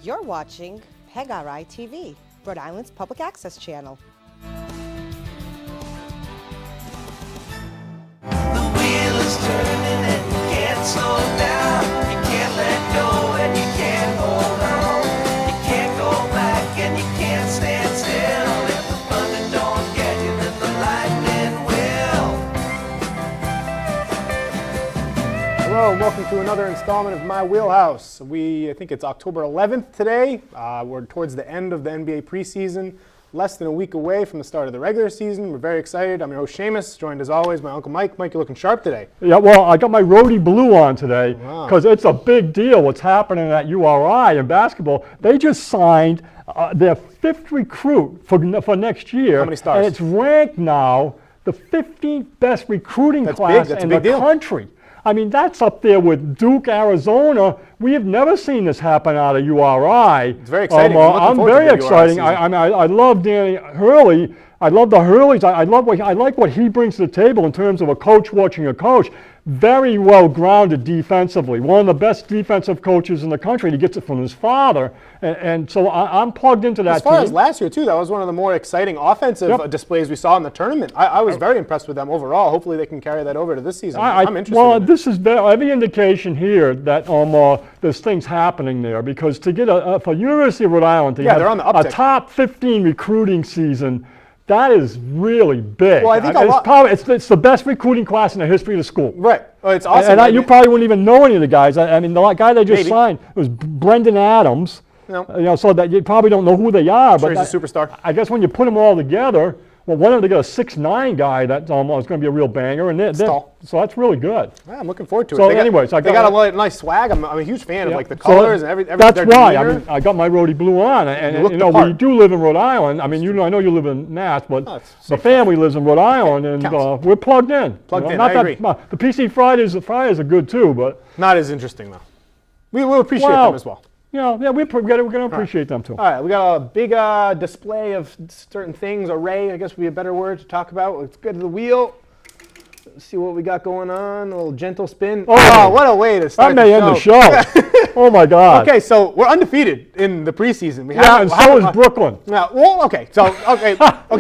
You're watching PEGRI TV, Rhode Island's public access channel. The wheel is turning and you can't slow down. You can't let go and you can't hold on. You can't go back and you can't stand still. If the thunder don't get you, then the lightning will. Hello and welcome to another installment of My Wheelhouse. I think it's October 11th today. We're towards the end of the NBA preseason, less than a week away from the start of the regular season. We're very excited. I'm your host, Sheamus, joined as always by Uncle Mike. Mike, you're looking sharp today. Yeah, well, I got my roadie blue on today because it's a big deal what's happening at URI in basketball. They just signed their 5th recruit for next year. How many stars? And it's ranked now the 15th best recruiting class in the country. I mean, that's up there with Duke, Arizona. We have never seen this happen out of URI. It's very exciting. I'm very exciting. I love Danny Hurley. I love the Hurleys. I like what he brings to the table in terms of a coach watching a coach. Very well grounded defensively. One of the best defensive coaches in the country. He gets it from his father. And so I'm plugged into that As far team. as last year, too, that was one of the more exciting offensive displays we saw in the tournament. I was very impressed with them overall. Hopefully they can carry that over to this season. I'm interested Well, in it. this is every indication here that there's things happening there, because to get for University of Rhode Island to they're on the have uptick. a top 15 recruiting season, that is really big. Well, I think it's the best recruiting class in the history of the school. Right. Oh, it's awesome. And you probably wouldn't even know any of the guys. I mean, the guy they just signed was Brendan Adams. No. So that you probably don't know who they are. Sure, but he's a superstar. I guess when you put them all together, well, one of them, they got a 6'9" guy that's almost going to be a real banger, and so that's really good. Yeah, I'm looking forward to it. So they got a nice swag. I'm a huge fan of like the colors and everything. That's why. I mean, I got my roadie blue on, and we do live in Rhode Island. I mean, I know you live in Mass, but the family lives in Rhode Island, and we're plugged in. I agree. The PC Fridays are good too, but not as interesting though. We will appreciate them as well. Yeah, we're going to appreciate them too. All right, we got a big display of certain things. Array, I guess, would be a better word to talk about. Let's get to the wheel. Let's see what we got going on. A little gentle spin. Oh, what a way to start the show. That may end the show. Oh, my God. Okay, so we're undefeated in the preseason. And so is Brooklyn. Okay.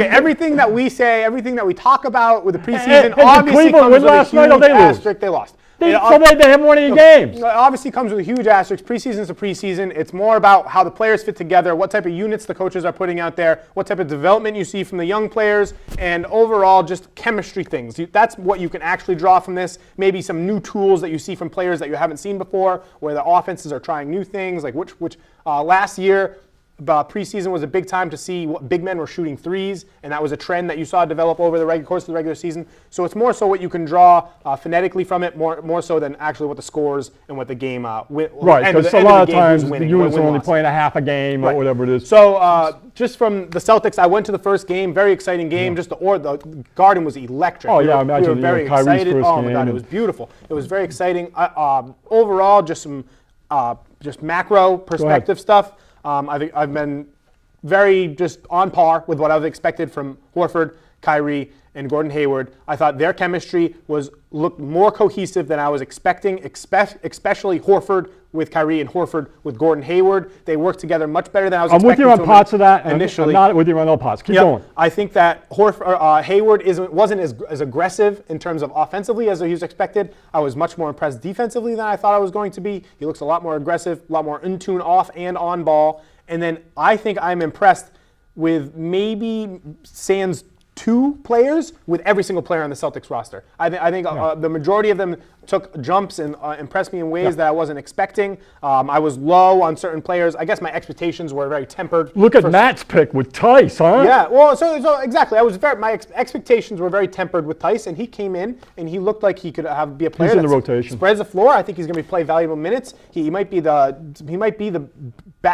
Everything that we say, everything that we talk about with the preseason, Cleveland obviously comes with last a night, huge they lose. asterisk. They lost. They haven't won any games. Obviously comes with a huge asterisk. Preseason is a preseason. It's more about how the players fit together, what type of units the coaches are putting out there, what type of development you see from the young players, and overall just chemistry things. That's what you can actually draw from this. Maybe some new tools that you see from players that you haven't seen before, where the offenses are trying new things, like which last year, preseason was a big time to see what big men were shooting threes, and that was a trend that you saw develop over the course of the regular season. So it's more so what you can draw phonetically from it, more so than actually what the scores and what the game right, because a lot of times the units are only playing a half a game or whatever it is. So just from the Celtics, I went to the first game, very exciting game. Just the Garden was electric. Oh, I imagine. We were very excited. Oh my God, it was beautiful. It was very exciting. Overall, just some just macro perspective stuff. I've been very just on par with what I've expected from Horford, Kyrie, and Gordon Hayward. I thought their chemistry looked more cohesive than I was expecting, especially Horford with Kyrie and Horford with Gordon Hayward. They worked together much better than I was expecting. I'm with you on parts of that, initially. I'm not with you on all parts. Keep going. I think that Hayward wasn't as aggressive in terms of offensively as he was expected. I was much more impressed defensively than I thought I was going to be. He looks a lot more aggressive, a lot more in tune off and on ball. And then I think I'm impressed with maybe sans 2 players with every single player on the Celtics roster. I think the majority of them took jumps and impressed me in ways that I wasn't expecting. I was low on certain players. I guess my expectations were very tempered. Look at Matt's pick with Tice, huh? Yeah, well, so exactly. My expectations were very tempered with Tice, and he came in and he looked like he could be a player in the rotation. Spreads the floor. I think he's going to play valuable minutes. He might be the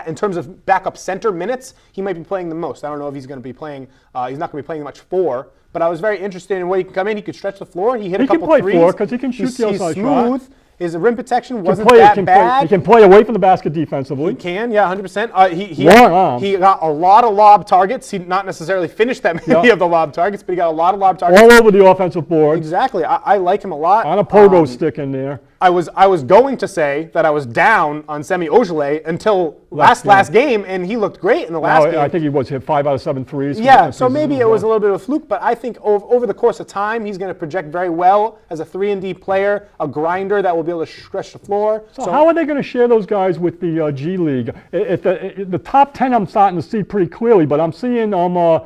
in terms of backup center minutes, he might be playing the most. I don't know if he's going to be playing. He's not going to be playing much 4. But I was very interested in where he can come in. He could stretch the floor. He hit a couple threes. He can play 4 because he can shoot the outside shot. He's smooth. His rim protection He wasn't play- that he bad. can play away from the basket defensively. He can, yeah, 100%. Long arm. He got a lot of lob targets. He not necessarily finished that many Yeah. of the lob targets, but he got a lot of lob targets. All over the offensive board. Exactly. I like him a lot. On a pogo stick in there. I was going to say that I was down on Semi Ojeleye until last game, and he looked great in the last game. I think he was hit 5 out of 7 threes. Yeah, so maybe it was a little bit of a fluke, but I think over the course of time, he's going to project very well as a 3-and-D player, a grinder that will be able to stretch the floor. So how are they going to share those guys with the G League? The top 10 I'm starting to see pretty clearly, but I'm seeing Semi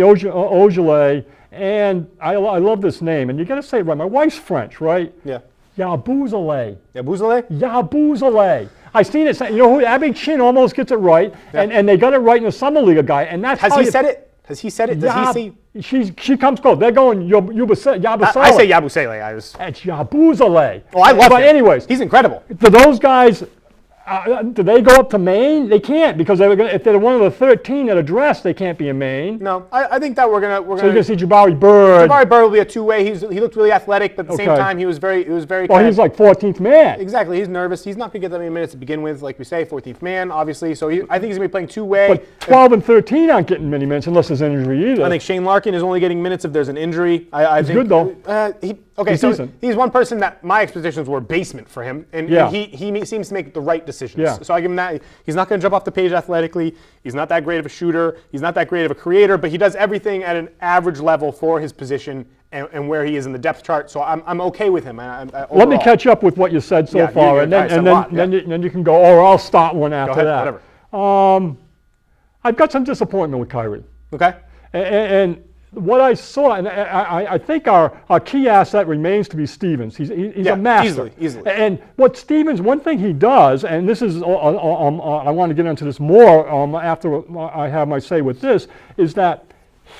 Ojeleye, and I love this name, and you got to say it right. My wife's French, right? Yeah. Yabusele. Yabusele? Yabusele. I seen it. You know who? Abby Chin almost gets it right, and they got it right in the Summer League guy, and that's Has he said it? Has he said it? Does he say? She comes close. They're going Yabusele. I say Yabusele. It's Yabusele. Oh, I love him. But anyways, he's incredible. do those guys? Do they go up to Maine? They can't, because if they're one of the 13 that are dressed, they can't be in Maine. No, I think that we're gonna. So you're gonna see Jabari Bird. Jabari Bird will be a two-way. He looked really athletic, but at the same Okay. time he was very. Well, he's like 14th man. Exactly. He's nervous. He's not gonna get that many minutes to begin with, like we say, 14th man, obviously. So I think he's gonna be playing two-way. But 12 and 13 aren't getting many minutes unless there's injury either. I think Shane Larkin is only getting minutes if there's an injury. He's good though. He's so decent. He's one person that my expectations were basement for him, and he seems to make the right decisions. Yeah. So I give him that. He's not going to jump off the page athletically. He's not that great of a shooter. He's not that great of a creator, but he does everything at an average level for his position and where he is in the depth chart. So I'm okay with him. Let me catch up with what you said so far, and then you can go. Or I'll start one after that. Whatever. I've got some disappointment with Kyrie. Okay. And what I saw, and I think our key asset remains to be Stevens. He's a master. Easily. And what Stevens, one thing he does, and this is, I want to get into this more after I have my say with this, is that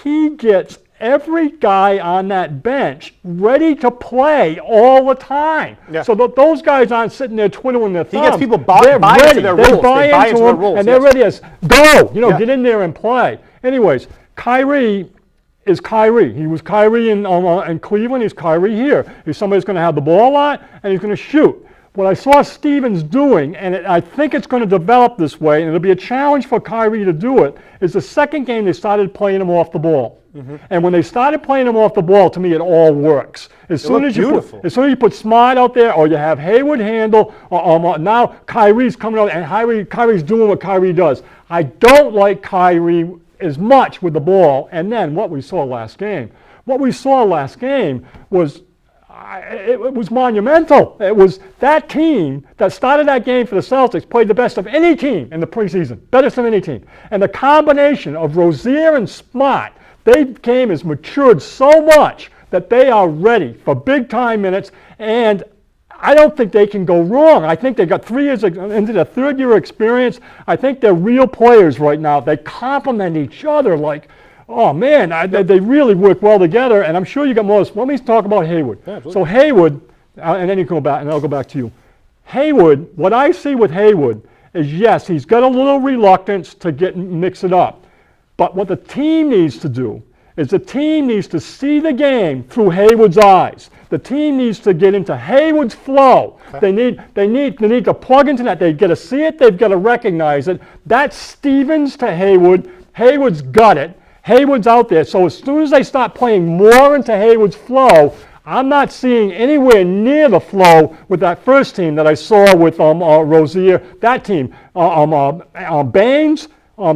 he gets every guy on that bench ready to play all the time. Yeah. So those guys aren't sitting there twiddling their thumbs. He gets people they're buy ready. into their They roles. buy into their them, roles. and they're ready to go. Get in there and play. Anyways, Kyrie is Kyrie. He was Kyrie in Cleveland. He's Kyrie here. He's somebody who's going to have the ball a lot, and he's going to shoot. What I saw Stevens doing, and I think it's going to develop this way, and it'll be a challenge for Kyrie to do it, is the second game they started playing him off the ball. Mm-hmm. And when they started playing him off the ball, to me, it all works. As soon as you put Smart out there, or you have Hayward handle, now Kyrie's coming out, and Kyrie's doing what Kyrie does. I don't like Kyrie as much with the ball, and then what we saw last game. What we saw last game was it was monumental. It was that team that started that game for the Celtics played the best of any team in the preseason, best of any team. And the combination of Rozier and Smart, they game has matured so much that they are ready for big time minutes, and I don't think they can go wrong. I think they got 3 years into their third year experience. I think they're real players right now. They complement each other like, oh man, they really work well together. And I'm sure you got more. Let me talk about Hayward. Yeah, so Hayward, and then you can go back, and I'll go back to you. Hayward, what I see with Hayward is, yes, he's got a little reluctance to mix it up. But what the team needs to do is the team needs to see the game through Hayward's eyes. The team needs to get into Hayward's flow. Okay. They need to plug into that. They've got to see it. They've got to recognize it. That's Stevens to Hayward. Hayward's got it. Hayward's out there. So as soon as they start playing more into Hayward's flow, I'm not seeing anywhere near the flow with that first team that I saw with Rozier. That team, Baines,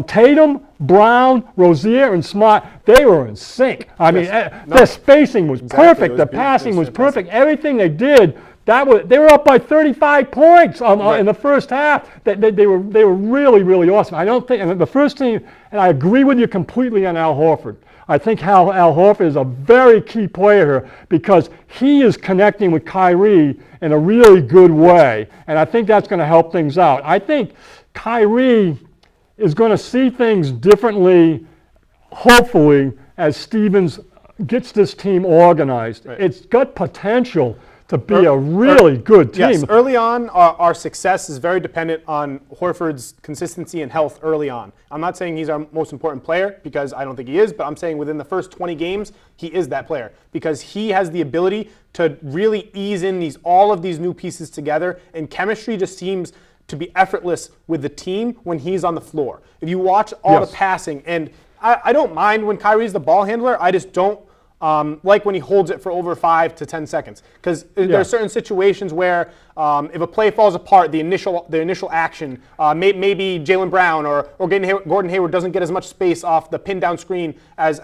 Tatum, Brown, Rozier, and Smart, they were in sync. I mean, their spacing was perfect. The passing was perfect. Everything they did, they were up by 35 points in the first half. They were really, really awesome. I don't think, and the first team, and I agree with you completely on Al Horford. I think Al Horford is a very key player here because he is connecting with Kyrie in a really good way, and I think that's going to help things out. I think Kyrie is going to see things differently, hopefully, as Stevens gets this team organized. Right. It's got potential to be a really good team. Yes, early on, our success is very dependent on Horford's consistency and health early on. I'm not saying he's our most important player because I don't think he is, but I'm saying within the first 20 games, he is that player because he has the ability to really ease in all of these new pieces together, and chemistry just seems to be effortless with the team when he's on the floor. If you watch all the passing, and I don't mind when Kyrie's the ball handler, I just don't like when he holds it for over 5 to 10 seconds, because there are certain situations where if a play falls apart, the initial action, maybe Jaylen Brown or Gordon Hayward doesn't get as much space off the pin down screen as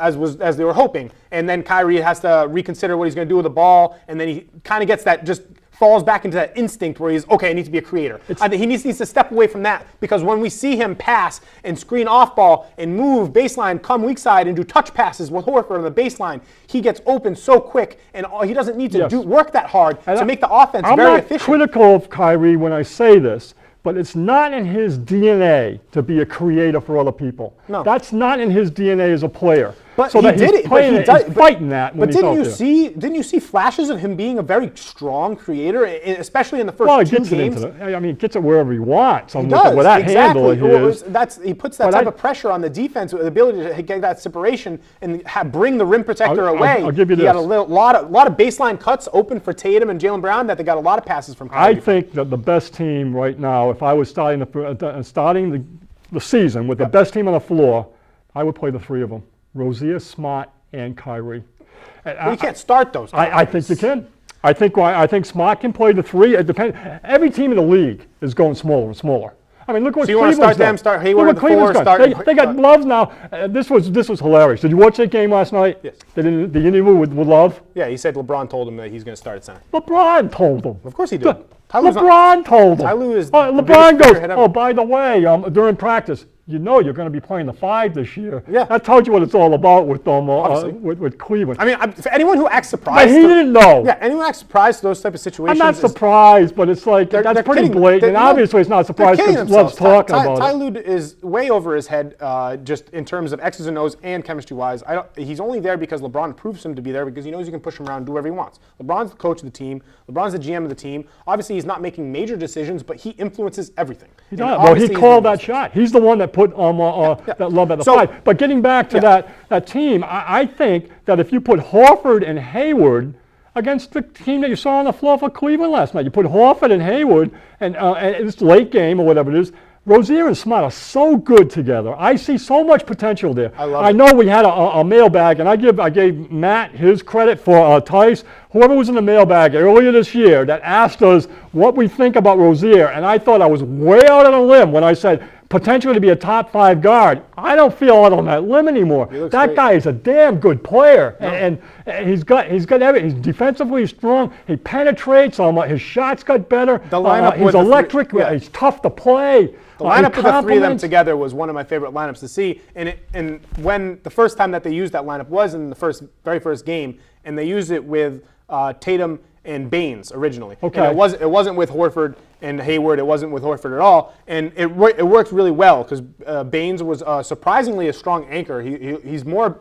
they were hoping, and then Kyrie has to reconsider what he's going to do with the ball, and then he kind of gets that just falls back into that instinct where he's, okay, I need to be a creator. I think he needs to step away from that, because when we see him pass and screen off ball and move baseline, come weak side and do touch passes with Horford on the baseline, he gets open so quick, and he doesn't need to work that hard to make the offense very efficient. I'm not critical of Kyrie when I say this, but it's not in his DNA to be a creator for other people. No. That's not in his DNA as a player. But so he that did he's it. Playing But he's fighting that. When But didn't you see flashes of him being a very strong creator, especially in the first 2 games? He gets it wherever he wants. He does, with that handle of his. He puts that type of pressure on the defense with the ability to get that separation and bring the rim protector away. I'll give you he this. Got a lot of baseline cuts open for Tatum and Jaylen Brown that they got a lot of passes from. I think that the best team right now, if I was starting the season with the best team on the floor, I would play the 3 of them: Rozier, Smart, and Kyrie. Well, you can't start those guys. I think you can. I think Smart can play the 3. It depends. Every team in the league is going smaller and smaller. I mean, look what Cleveland's done. So you want to start them? Start Hayward at the 4. They got Love now. This was hilarious. Did you watch that game last night? Yes. The interview with Love? Yeah, he said LeBron told him that he's going to start at center. LeBron told him. Of course he did. LeBron told him. LeBron goes, oh, by the way, during practice, you know you're going to be playing the 5 this year. Yeah. That tells you what it's all about with Cleveland. I mean, for anyone who acts surprised. But he didn't know. Yeah, anyone who acts surprised to those type of situations. I'm not surprised, but it's like, that's pretty blatant. And obviously it's not a surprise because Love's talking about it. Ty Lue is way over his head just in terms of X's and O's and chemistry-wise. He's only there because LeBron approves him to be there because he knows he can push him around and do whatever he wants. LeBron's the coach of the team. LeBron's the GM of the team. Obviously, he's not making major decisions, but he influences everything. He does. Well, he called that shot. He's the one that put that Love at the 5. But getting back to that team, I think that if you put Horford and Hayward against the team that you saw on the floor for Cleveland last night, you put Horford and Hayward, and it's late game or whatever it is, Rozier and Smart are so good together. I see so much potential there. I know we had a mailbag, and I gave Matt his credit for Tice, whoever was in the mailbag earlier this year that asked us what we think about Rozier, and I thought I was way out on a limb when I said potentially to be a top 5 guard. I don't feel out on that limb anymore. That guy is a damn good player, and he's got everything. He's defensively strong. He penetrates. His shots got better. He's electric. He's tough to play. The lineup of the 3 of them together was one of my favorite lineups to see. And when the first time that they used that lineup was in the very first game, and they used it with Tatum and Baines originally. Okay. And it wasn't with Horford and Hayward. It wasn't with Horford at all. And it worked really well because Baines was surprisingly a strong anchor. He's more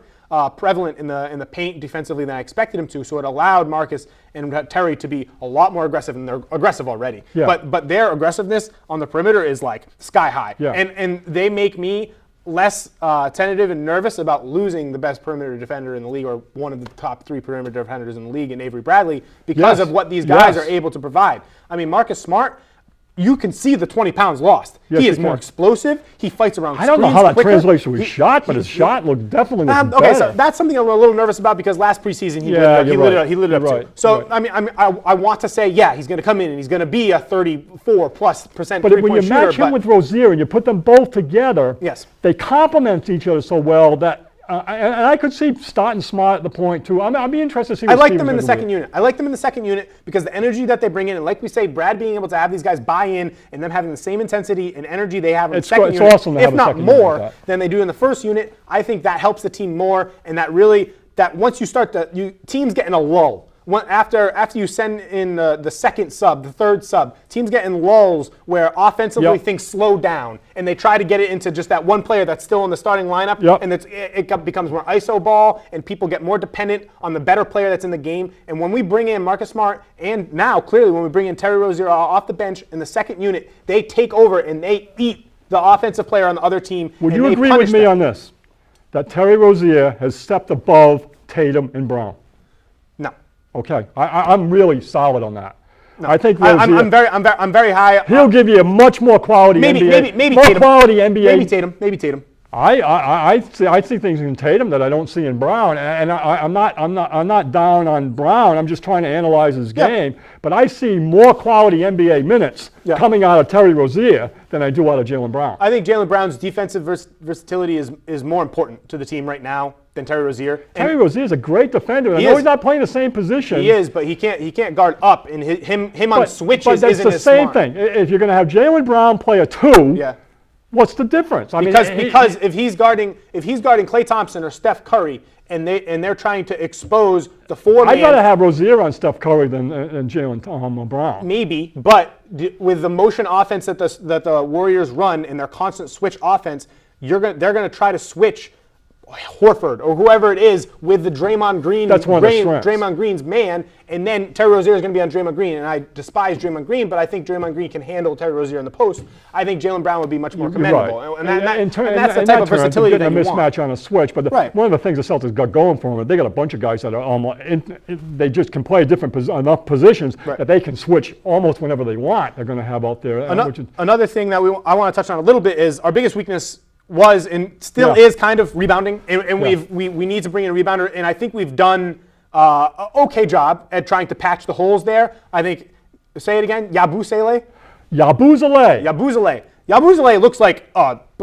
prevalent in the paint defensively than I expected him to. So it allowed Marcus and Terry to be a lot more aggressive, and they're aggressive already. Yeah. But their aggressiveness on the perimeter is like sky high. Yeah. And they make me less tentative and nervous about losing the best perimeter defender in the league, or one of the top 3 perimeter defenders in the league in Avery Bradley, because of what these guys are able to provide. I mean, Marcus Smart, you can see the 20 pounds lost. Yes, he is more explosive. He fights around screens. I don't know how that translates to his shot, but his shot looked definitely better. Okay, so that's something I'm a little nervous about because last preseason he lit it up too. So I mean, I want to say he's going to come in and he's going to be a 34+% But when you match him with Rozier and you put them both together, they complement each other so well that. And I could see starting Smart at the point too. I'd be interested to see. I like them in the second unit. I like them in the second unit because the energy that they bring in, and like we say, Brad being able to have these guys buy in and them having the same intensity and energy they have in the second unit, awesome if not more than they do in the first unit. I think that helps the team more, and that once you start teams get in a lull. after you send in the second sub, the third sub, teams get in lulls where offensively things slow down, and they try to get it into just that one player that's still in the starting lineup, and it becomes more ISO ball, and people get more dependent on the better player that's in the game. And when we bring in Marcus Smart, and now clearly when we bring in Terry Rozier off the bench in the second unit, they take over and they eat the offensive player on the other team. Would you agree with me on this? That Terry Rozier has stepped above Tatum and Brown? No. Okay, I'm really solid on that. No. I think Rozier, I'm very high. He'll give you a much more quality NBA. Maybe more Tatum. quality NBA. Maybe Tatum. I see things in Tatum that I don't see in Brown, and I'm not down on Brown. I'm just trying to analyze his game. But I see more quality NBA minutes coming out of Terry Rozier than I do out of Jaylen Brown. I think Jaylen Brown's defensive versatility is more important to the team right now than Terry Rozier. Terry Rozier is a great defender. I know he's not playing the same position. He is, but he can't guard up, and him on switches but that's isn't the as same smart. thing. If you're going to have Jaylen Brown play a 2. What's the difference? Because if he's guarding Klay Thompson or Steph Curry and they're trying to expose the four-man, I'd rather have Rozier on Steph Curry than Jaylen Brown. Maybe, but with the motion offense that the Warriors run and their constant switch offense, they're going to try to switch Horford or whoever it is with the Draymond Green. That's one of the strengths. Draymond Green's man, and then Terry Rozier is going to be on Draymond Green. And I despise Draymond Green, but I think Draymond Green can handle Terry Rozier in the post. I think Jaylen Brown would be much more commendable, right. and that's the type of versatility that you want. A mismatch on a switch, but one of the things the Celtics got going for them, they got a bunch of guys that are they just can play enough positions that they can switch almost whenever they want. They're going to have out there. Another thing that I want to touch on a little bit is our biggest weakness was and still is kind of rebounding, and we need to bring in a rebounder, and I think we've done an okay job at trying to patch the holes there. I think, say it again, Yabusele looks like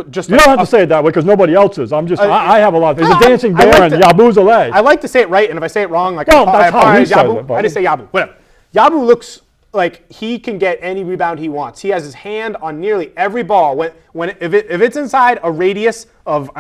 just. You don't have to say it that way because nobody else is. I have a lot. There's a dancing bear in Yabusele. I like to say it right, and if I say it wrong, I just say Yabu. Whatever. Yabu looks like he can get any rebound he wants. He has his hand on nearly every ball. If it's inside a radius of,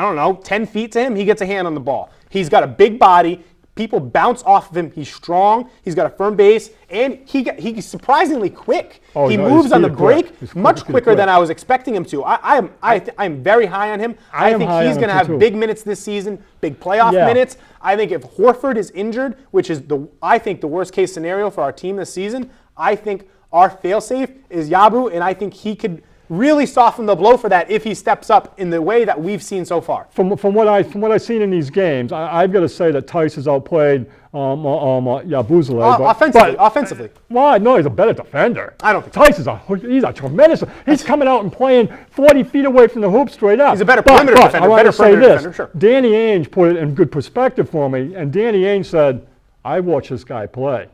10 feet to him, he gets a hand on the ball. He's got a big body. People bounce off of him. He's strong. He's got a firm base, and he's surprisingly quick. He moves on the break much quicker than I was expecting him to. I'm very high on him. I think he's going to have big minutes this season, big playoff minutes. I think if Horford is injured, which is I think the worst case scenario for our team this season, I think our failsafe is Yabu, and I think he could really soften the blow for that if he steps up in the way that we've seen so far. From what I've seen in these games, I've got to say that Tice has outplayed Yabusele. Offensively. Well, no, he's a better defender. I don't think Tice he's a tremendous. He's coming out and playing 40 feet away from the hoop straight up. He's a better perimeter defender. I want to say this. Sure. Danny Ainge put it in good perspective for me, and Danny Ainge said, "I watched this guy play.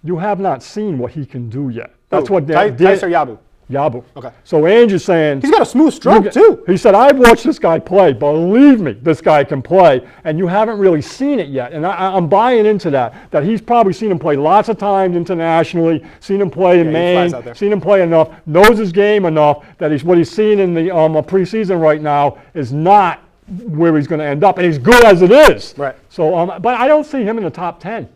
You have not seen what he can do yet." That's what Tice or Yabu? Yabu. Okay. So Ainge is saying he's got a smooth stroke too. He said, "I've watched this guy play. Believe me, this guy can play, and you haven't really seen it yet." And I'm buying into that. That he's probably seen him play lots of times internationally, seen him play in Maine, seen him play enough, knows his game enough that what he's seen in the preseason right now is not where he's going to end up, and he's good as it is. Right. So, but I don't see him in the top 10.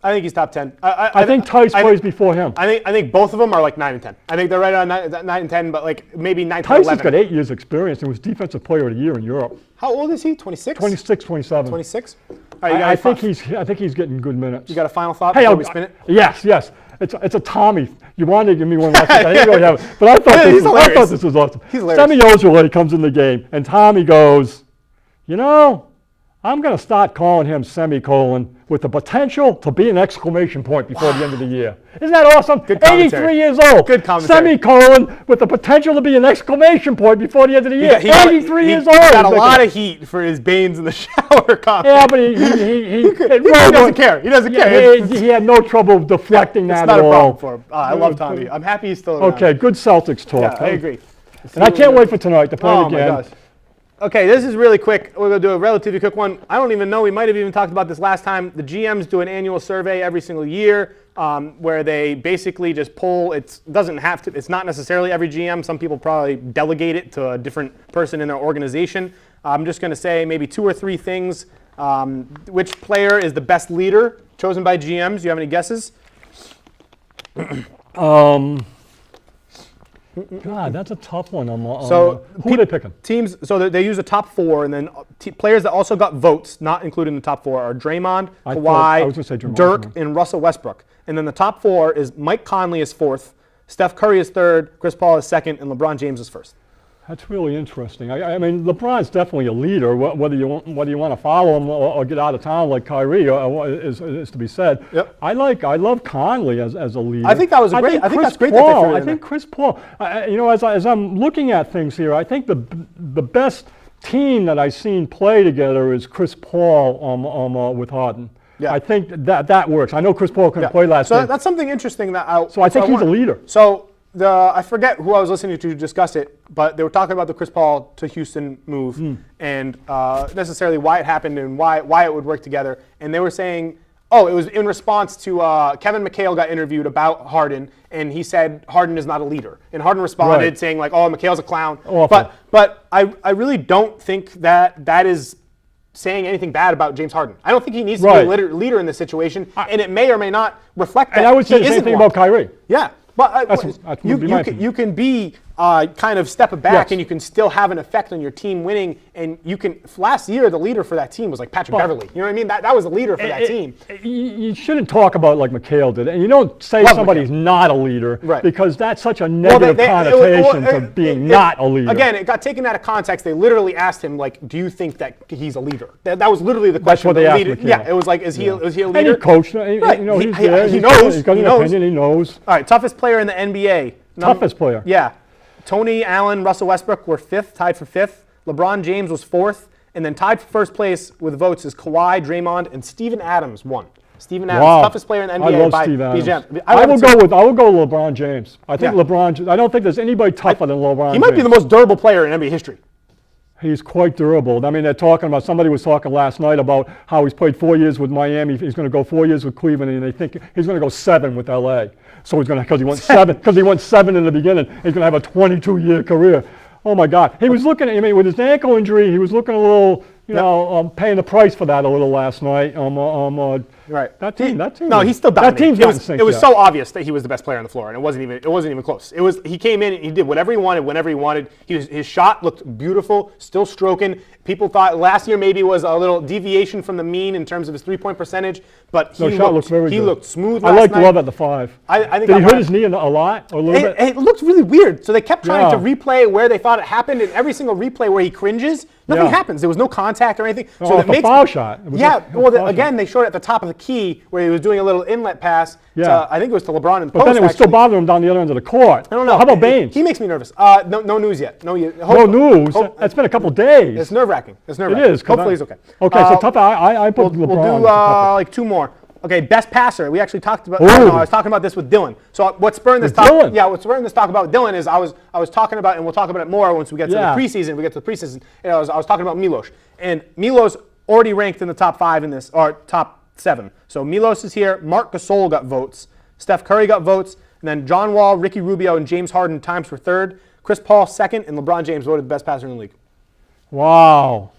I think he's top 10. I think Tice plays before him. I think both of them are like 9 and 10. I think they're right on 9 and 10, but like maybe 9 to 11. Tice has got 8 years experience and was Defensive Player of the Year in Europe. How old is he? 26? 26, 27. 26? I think he's getting good minutes. You got a final thought before we spin it? Yes. It's a Tommy. You wanted to give me one last I didn't really have it. But I thought this was awesome. He's hilarious. Semi Ojale comes in the game, and Tommy goes, I'm going to start calling him semicolon with the potential to be an exclamation point before the end of the year. Isn't that awesome? Good commentary. 83 years old. Good commentary. Semicolon with the potential to be an exclamation point before the end of the year. 83 years old. He got a lot of heat for his Baines in the shower comment. Yeah, but he doesn't care. He doesn't care. He had no trouble deflecting that at all. It's not a problem for him. I love Tommy. I'm happy he's still around. Okay, good Celtics talk. Yeah, I agree. And I can't wait for tonight to play again. My gosh. Okay, this is really quick. We're going to do a relatively quick one. I don't even know. We might have even talked about this last time. The GMs do an annual survey every single year where they basically just poll. It doesn't have to. It's not necessarily every GM. Some people probably delegate it to a different person in their organization. I'm just going to say maybe 2 or 3 things. Which player is the best leader chosen by GMs. Do you have any guesses? God, that's a tough one. Who pe- are they picking? Teams. So they use a top 4, and then players that also got votes, not included in the top 4, are Draymond, I was gonna say Kawhi, Draymond, Dirk, yeah. and Russell Westbrook. And then the top 4 is Mike Conley is 4th, Steph Curry is 3rd, Chris Paul is 2nd, and LeBron James is 1st. That's really interesting. I mean, LeBron's definitely a leader. Whether you want to follow him or get out of town like Kyrie is to be said. Yep. I love Conley as a leader. I think that was a great. I think that's great that they Paul, figured it I in think there. Chris Paul. As I'm looking at things here, I think the best team that I've seen play together is Chris Paul with Harden. Yeah. I think that works. I know Chris Paul couldn't play last So game. that's something interesting that I think he's a leader. So I forget who I was listening to discuss it, but they were talking about the Chris Paul to Houston move and necessarily why it happened and why it would work together. And they were saying, it was in response to Kevin McHale got interviewed about Harden, and he said Harden is not a leader. And Harden responded saying like, McHale's a clown. Awful. But I really don't think that is saying anything bad about James Harden. I don't think he needs to be a leader in this situation, and it may or may not reflect that. And I would say he the same isn't thing one. about Kyrie. Yeah. But That would be my opinion. you can be kind of step back Yes. and you can still have an effect on your team winning. And you can. Last year, the leader for that team was like Patrick Beverley. You know what I mean? That was the leader for that team. You shouldn't talk about like McHale did, and you don't say Love somebody's McHale. not a leader because that's such a negative connotation to being not a leader. Again, it got taken out of context. They literally asked him like, "Do you think that he's a leader?" That was literally the question. That's what they asked leader, McHale. Yeah, it was like, "Is he a leader?" And he coached. Right. You know, He he's there. knows. He's got He an knows. opinion. He knows. All right, toughest player in the NBA. Toughest player. Yeah. Tony Allen, Russell Westbrook were 5th, tied for 5th. LeBron James was 4th. And then tied for 1st place with votes is Kawhi, Draymond, and Steven Adams won. Steven Adams, toughest player in the NBA. I love by Steve Adams. BGM. I will go with LeBron James. I think I don't think there's anybody tougher than LeBron James. He might be the most durable player in NBA history. He's quite durable. I mean, they're talking about, somebody was talking last night about how he's played 4 years with Miami. He's going to go 4 years with Cleveland, and they think he's going to go 7 with LA. So he's going to, because he won 7 in the beginning, he's going to have a 22-year career. Oh my God. He was looking at, with his ankle injury, he was looking a little, paying the price for that a little last night. Right. That team. No, he's still dominating. That team's not in sync It was yet. so obvious that he was the best player on the floor, and it wasn't even close. He came in and he did whatever he wanted, whenever he wanted. His shot looked beautiful, still stroking. People thought last year maybe was a little deviation from the mean in terms of his 3-point percentage, but he looked smooth last night. I liked Love at the 5. I think did he hurt his knee a lot or a little bit? It looked really weird. So they kept trying to replay where they thought it happened, and every single replay where he cringes, nothing happens. There was no contact or anything. So it makes a foul shot. Again, they showed it at the top of the key where he was doing a little inlet pass. Yeah. I think it was to LeBron in the But post. then it was still bothering him down the other end of the court. I don't know. How about Baines? He makes me nervous. No news yet. No news. That's been a couple days. It's nerve-wracking. It is. Hopefully he's okay. Okay, so tough. I put LeBron. We'll do like 2 more. Okay, best passer. We actually talked about. I was talking about this with Dylan. So what's spurring this talk? Dylan? Yeah, what's spurring this talk about Dylan is I was talking about, and we'll talk about it more once we get to the preseason. And I was talking about Milos, and Milos already ranked in the top 5 in this, or top 7. So Milos is here. Marc Gasol got votes. Steph Curry got votes, and then John Wall, Ricky Rubio, and James Harden times for 3rd. Chris Paul 2nd, and LeBron James voted the best passer in the league. Wow.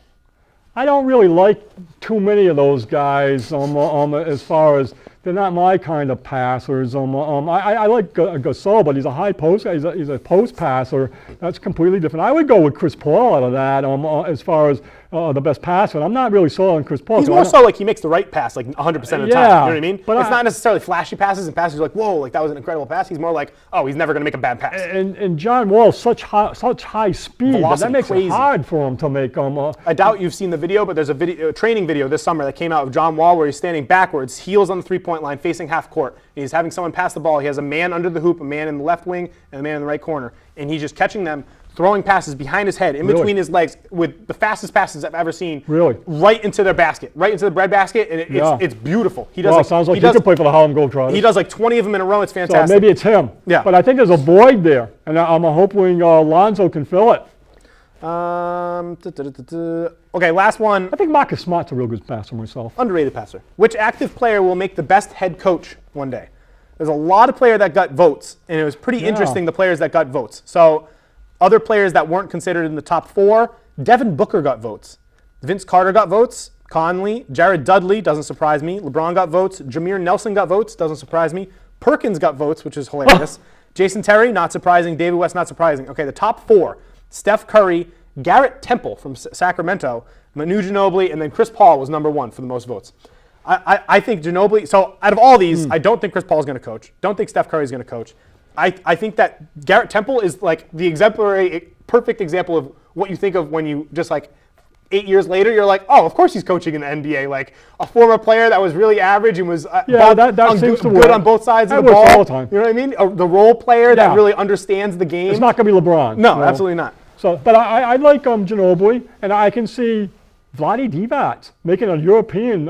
I don't really like too many of those guys as far as they're not my kind of passers. I like Gasol, but he's a high post guy. He's a post passer. That's completely different. I would go with Chris Paul out of that as far as the best passer. I'm not really sold on Chris Paul. He's more so like he makes the right pass like 100% of the time. You know what I mean? But it's not necessarily flashy passes and passes you're like, whoa, like that was an incredible pass. He's more like, oh, he's never going to make a bad pass. And John Wall, such high speed, Velocity, that makes crazy. it hard for him to make. I doubt you've seen the video, but there's a training video this summer that came out of John Wall where he's standing backwards, heels on the 3-point line, facing half court. He's having someone pass the ball. He has a man under the hoop, a man in the left wing, and a man in the right corner. And he's just catching them, throwing passes behind his head, in between his legs, with the fastest passes I've ever seen. Really? Right into their basket, right into the bread basket, and it's beautiful. He does. Sounds like he could play for the Harlem Globetrotters. He does like 20 of them in a row. It's fantastic. So maybe it's him. Yeah. But I think there's a void there, and I'm hoping Lonzo can fill it. Okay, last one. I think Marcus Smart's a real good passer myself. Underrated passer. Which active player will make the best head coach one day? There's a lot of players that got votes, and it was pretty interesting, the players that got votes. So other players that weren't considered in the top 4, Devin Booker got votes. Vince Carter got votes. Conley, Jared Dudley, doesn't surprise me. LeBron got votes. Jameer Nelson got votes, doesn't surprise me. Perkins got votes, which is hilarious. Jason Terry, not surprising. David West, not surprising. Okay, the top 4, Steph Curry, Garrett Temple from Sacramento, Manu Ginobili, and then Chris Paul was number 1 for the most votes. I think Ginobili, so out of all these, I don't think Chris Paul is going to coach. Don't think Steph Curry is going to coach. I think that Garrett Temple is like the exemplary, perfect example of what you think of when you just like 8 years later, you're like, oh, of course he's coaching in the NBA. Like a former player that was really average and was good on both sides of the ball. All the time. You know what I mean? The role player that really understands the game. It's not going to be LeBron. No, absolutely not. So, but I like Ginobili, and I can see Vlade Divac making a European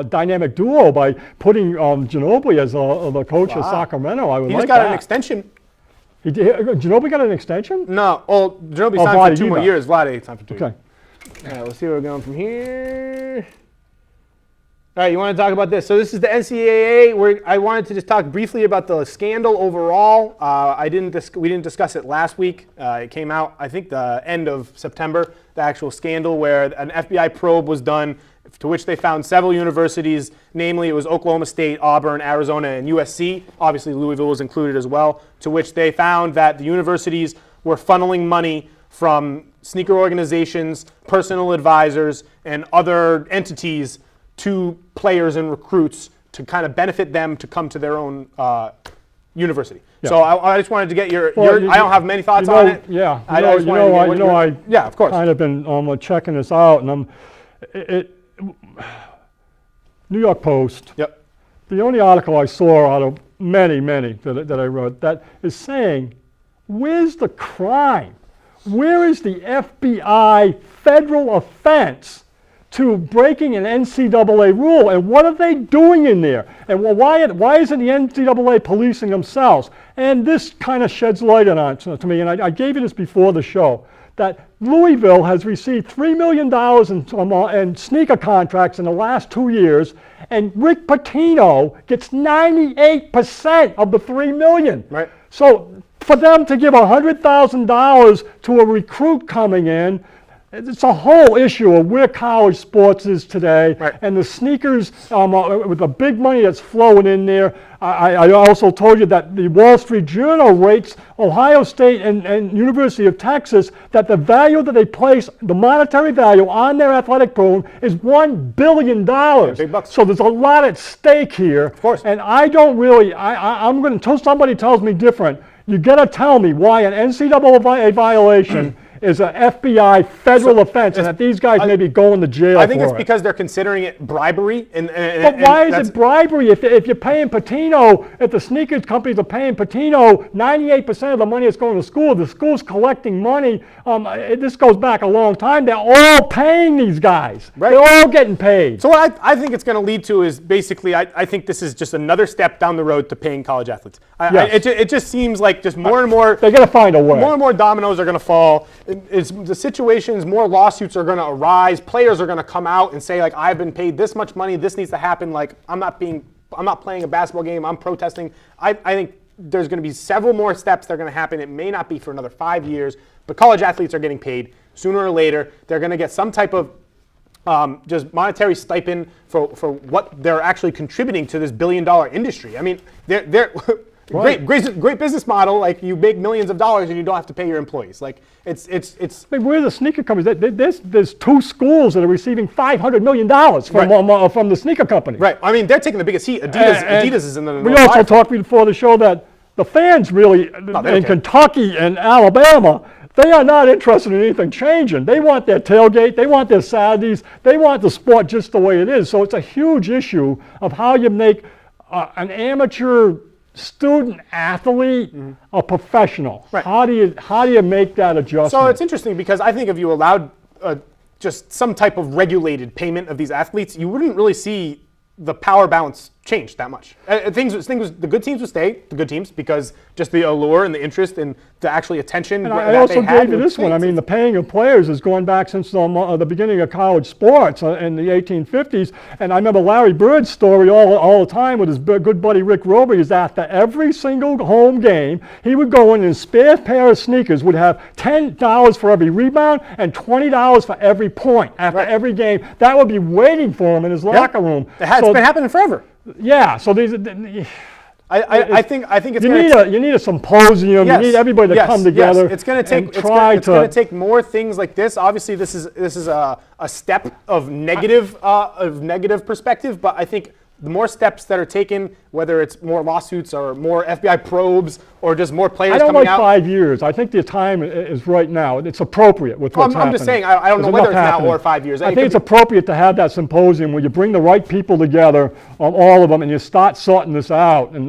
dynamic duo by putting Ginobili as the coach of Sacramento. I would He like just got that. an extension. Ginobili got an extension? No, well, Ginobili signed Vlade for 2 more Divac. years. Vlade signed for 2 years. Okay. All right, let's see where we're going from here. All right, you want to talk about this? So this is the NCAA. I wanted to just talk briefly about the scandal overall. We didn't discuss it last week. It came out, I think, the end of September, the actual scandal where an FBI probe was done to which they found several universities, namely it was Oklahoma State, Auburn, Arizona, and USC. Obviously, Louisville was included as well, to which they found that the universities were funneling money from sneaker organizations, personal advisors, and other entities to players and recruits to kind of benefit them to come to their own university. Yeah. So I just wanted to get your I don't have many thoughts on it. Yeah, I yeah, of course. Kind of been checking this out, and New York Post. Yep. The only article I saw out of many that I wrote that is saying, where's the crime? Where is the FBI federal offense to breaking an NCAA rule, and what are they doing in there? And why isn't the NCAA policing themselves? And this kind of sheds light on it to me, and I gave you this before the show, that Louisville has received $3 million in sneaker contracts in the last 2 years, and Rick Pitino gets 98% of the $3 million. Right. So for them to give $100,000 to a recruit coming in, it's a whole issue of where college sports is today, right. And the sneakers with the big money that's flowing in there. I also told you that the Wall Street Journal rates Ohio State and University of Texas that the value that they place, the monetary value on their athletic program is $1 billion. Yeah, big bucks. So there's a lot at stake here. Of course. And I don't really, I'm going to, until somebody tells me different, you got to tell me why an NCAA violation is an FBI federal offense, and that these guys may be going to jail. I think for it's because they're considering it bribery. But why is it bribery if you're paying Pitino, if the sneakers companies are paying Pitino 98% of the money that's going to school, the school's collecting money. This goes back a long time. They're all paying these guys. Right. They're all getting paid. So what I think it's going to lead to is basically, I think this is just another step down the road to paying college athletes. Yes. It just seems like just more and more. They got to find a way. More and more dominoes are going to fall. It's the situations, more lawsuits are going to arise. Players are going to come out and say, like, I've been paid this much money. This needs to happen. Like, I'm not playing a basketball game. I'm protesting. I think there's going to be several more steps that are going to happen. It may not be for another 5 years, but college athletes are getting paid sooner or later. They're going to get some type of just monetary stipend for what they're actually contributing to this billion-dollar industry. I mean, they're Right. Great business model. Like, you make millions of dollars and you don't have to pay your employees. Like, it's. I mean, where are the sneaker companies? There's 2 schools that are receiving $500 million from the sneaker company. Right. I mean, they're taking the biggest heat. Adidas is in the. We also talked before the show that the fans really in Kentucky and Alabama, they are not interested in anything changing. They want their tailgate. They want their Saturdays. They want the sport just the way it is. So it's a huge issue of how you make an amateur student athlete a professional. Right. How do you make that adjustment? So it's interesting because I think if you allowed just some type of regulated payment of these athletes, you wouldn't really see the power balance change that much. The good teams would stay the good teams because just the allure and the interest and the actually attention. And I also gave you this one. I mean, the paying of players is going back since the beginning of college sports in the 1850s. And I remember Larry Bird's story all the time with his good buddy Rick Roby is after every single home game, he would go in and his spare pair of sneakers would have $10 for every rebound and $20 for every point after every game. That would be waiting for him in his locker room. It's been happening forever. Yeah, so these. I think it's you need a symposium. Yes, you need everybody to come together. Yes. It's going to take more things like this. Obviously, this is a step of negative perspective, but I think the more steps that are taken, whether it's more lawsuits or more FBI probes or just more players coming out. I don't like 5 years. I think the time is right now. It's appropriate with what's happening. I'm just saying, I don't know whether it's now or 5 years. I think it's appropriate to have that symposium where you bring the right people together, all of them, and you start sorting this out and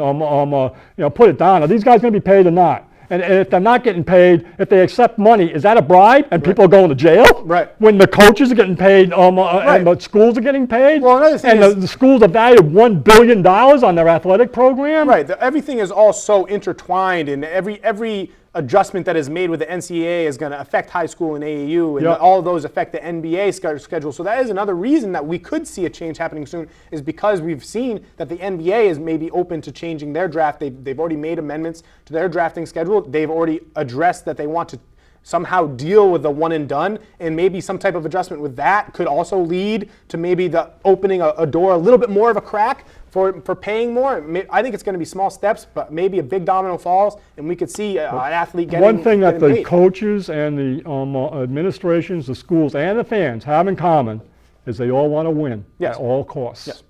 put it down. Are these guys going to be paid or not? And if they're not getting paid, if they accept money, is that a bribe? And people are going to jail? Right. When the coaches are getting paid and the schools are getting paid? Well, another thing and the schools are valued $1 billion on their athletic program? Right. Everything is all so intertwined, and every adjustment that is made with the NCAA is going to affect high school and AAU, and all of those affect the NBA schedule. So that is another reason that we could see a change happening soon, is because we've seen that the NBA is maybe open to changing their draft. They've already made amendments to their drafting schedule. They've already addressed that they want to somehow deal with the one and done, and maybe some type of adjustment with that could also lead to maybe the opening a door a little bit more of a crack for paying more. I think it's going to be small steps, but maybe a big domino falls, and we could see an athlete getting One thing that the paid. coaches and the administrations, the schools, and the fans have in common is they all want to win at all costs. Yes.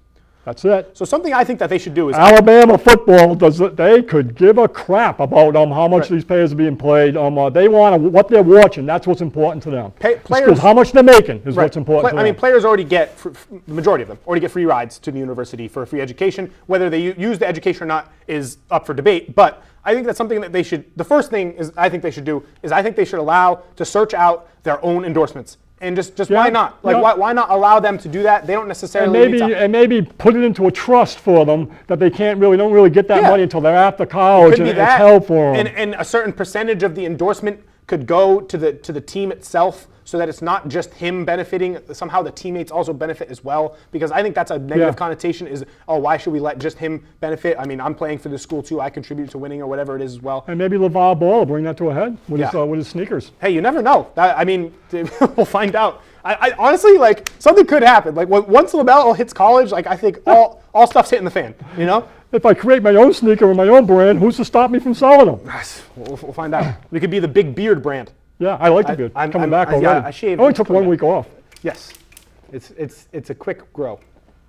That's it. So something I think that they should do is Alabama football they could give a crap about how much these players are being played. They want what they're watching. That's what's important to them. Players, how much they're making is what's important to them. I mean, players already get, the majority of them, already get free rides to the university for a free education. Whether they use the education or not is up for debate. But I think that's something that they should, the first thing is I think they should do is I think they should allow to search out their own endorsements. And just why not? Why not allow them to do that? They don't necessarily and maybe put it into a trust for them that they don't really get that money until they're after college and it's held for them. And a certain percentage of the endorsement could go to the team itself, so that it's not just him benefiting. Somehow the teammates also benefit as well, because I think that's a negative connotation. Is why should we let just him benefit? I mean, I'm playing for the school too. I contribute to winning or whatever it is as well. And maybe LeVar Ball will bring that to a head with his sneakers. Hey, you never know. I mean, we'll find out. I honestly, something could happen. Once LaMelo hits college, I think all stuff's hitting the fan. You know. If I create my own sneaker with my own brand, who's to stop me from selling them? Yes, we'll find out. We could be the Big Beard brand. Yeah, I like the beard. I'm coming back already. Yeah, I shaved. I only took 1 week off. Yes, it's a quick grow.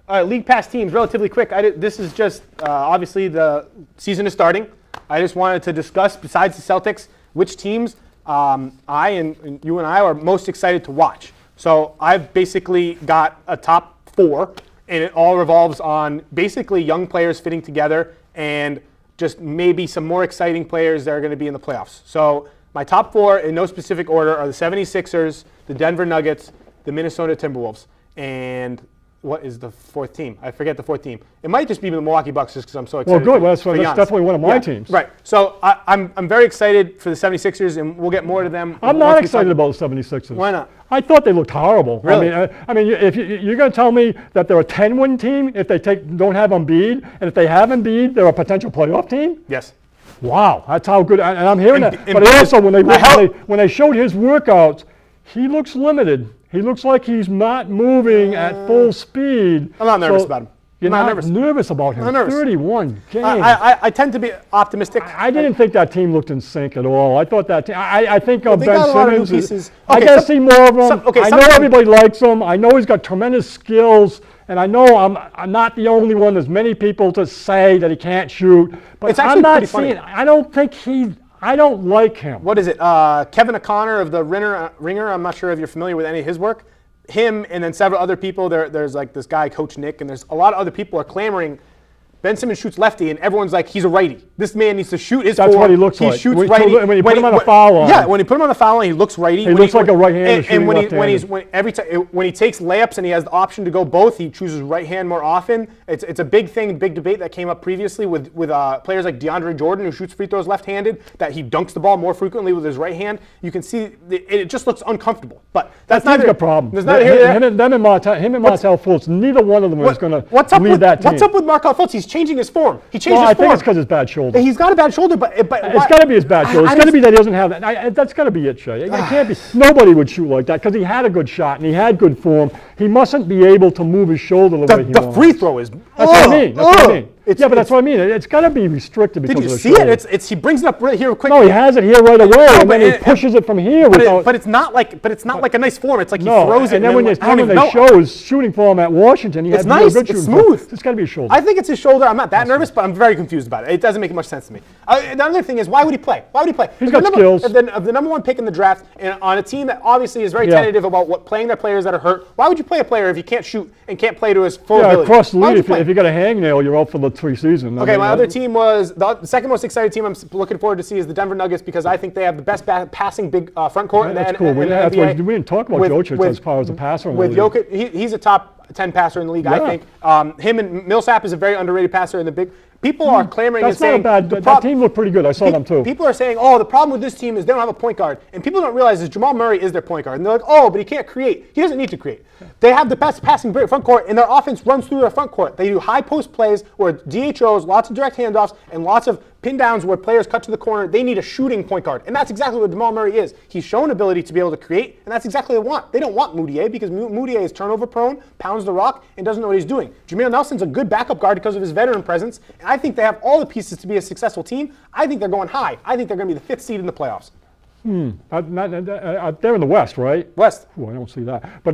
All right, league pass teams, relatively quick. This is just obviously the season is starting. I just wanted to discuss, besides the Celtics, which teams I and you and I are most excited to watch. So I've basically got a top 4, and it all revolves on basically young players fitting together and just maybe some more exciting players that are going to be in the playoffs. So my top 4 in no specific order are the 76ers, the Denver Nuggets, the Minnesota Timberwolves, and what is the 4th team? I forget the 4th team. It might just be the Milwaukee Bucks, just because I'm so excited. Well, good. That's definitely one of my teams. Right. So I'm very excited for the 76ers, and we'll get more to them. I'm not excited about the 76ers. Why not? I thought they looked horrible. Really? I mean, if you're going to tell me that they're a 10-win team if they don't have Embiid, and if they have Embiid, they're a potential playoff team? Yes. Wow, that's how good. And I'm hearing that. But also, when they showed his workouts, he looks limited. He looks like he's not moving at full speed. I'm not nervous about him. You're not nervous about him. I'm nervous. 31 games. I tend to be optimistic. I didn't think that team looked in sync at all. I thought that team. I think Ben Simmons. I got to see more of him. I know everybody likes him. I know he's got tremendous skills. And I know I'm not the only one. There's many people to say that he can't shoot. But I'm not seeing. I don't think I don't like him. What is it? Kevin O'Connor of the Ringer. I'm not sure if you're familiar with any of his work. Him and then several other people. There's this guy, Coach Nick, and there's a lot of other people are clamoring Ben Simmons shoots lefty, and everyone's like, he's a righty. This man needs to shoot his That's form. what he looks like. He shoots When righty. when you put him on the foul line. Yeah, when you put him on the foul line, he looks righty. He looks like a right-hander shooting when he takes layups and he has the option to go both, he chooses right hand more often. It's a big thing, big debate that came up previously with players like DeAndre Jordan, who shoots free throws left-handed, that he dunks the ball more frequently with his right hand. You can see it just looks uncomfortable. But that's not a problem. There's not him and Martell Fultz, neither one of them is going to lead that team. What's up with Markelle Fultz? He's changing his form. He changed his form. I think it's because his bad shoulder. He's got a bad shoulder, but it's got to be his bad shoulder. It's got to be that he doesn't have that. That's got to be it, Shay. It can't be. Nobody would shoot like that because he had a good shot and he had good form. He mustn't be able to move his shoulder the way he wants. The free throw is. That's what I mean. That's what I mean. But that's what I mean. It's got to be restricted because of the shoulder. Did you see it? He brings it up right here quick. No, he has it here right away, and then he pushes it from here. But it's not like a nice form. It's like he throws it. And then when they show his shooting form at Washington, he it's nice. It's smooth. It's got to be a shoulder. I think it's his shoulder. I'm not that nervous, but I'm very confused about it. It doesn't make much sense to me. The other thing is, why would he play? He's got skills. Of the number one pick in the draft, and on a team that obviously is very tentative about playing their players that are hurt, why would you play a player if he can't shoot and can't play to his full ability? Across the league, if you got a hangnail, you're out for the preseason. Okay, my other team was the second most excited team I'm looking forward to see is the Denver Nuggets because I think they have the best passing big front court. That's cool. We didn't talk about Jokic as far as a passer. With Jokic, he's a top 10 passer in the league, I think. Him and Millsap is a very underrated passer in the big. People are clamoring and saying that team looked pretty good. I saw them too. People are saying, the problem with this team is they don't have a point guard. And people don't realize is Jamal Murray is their point guard. And they're like, but he can't create. He doesn't need to create. They have the best passing front court, and their offense runs through their front court. They do high post plays where DHOs, lots of direct handoffs, and lots of pin downs where players cut to the corner. They need a shooting point guard. And that's exactly what Jamal Murray is. He's shown ability to be able to create, and that's exactly what they want. They don't want Moutier because Moutier is turnover prone, pounds the rock, and doesn't know what he's doing. Jameer Nelson's a good backup guard because of his veteran presence, and I think they have all the pieces to be a successful team. I think they're going high. I think they're going to be the 5th seed in the playoffs. They're in the West, right? West. Oh, I don't see that. But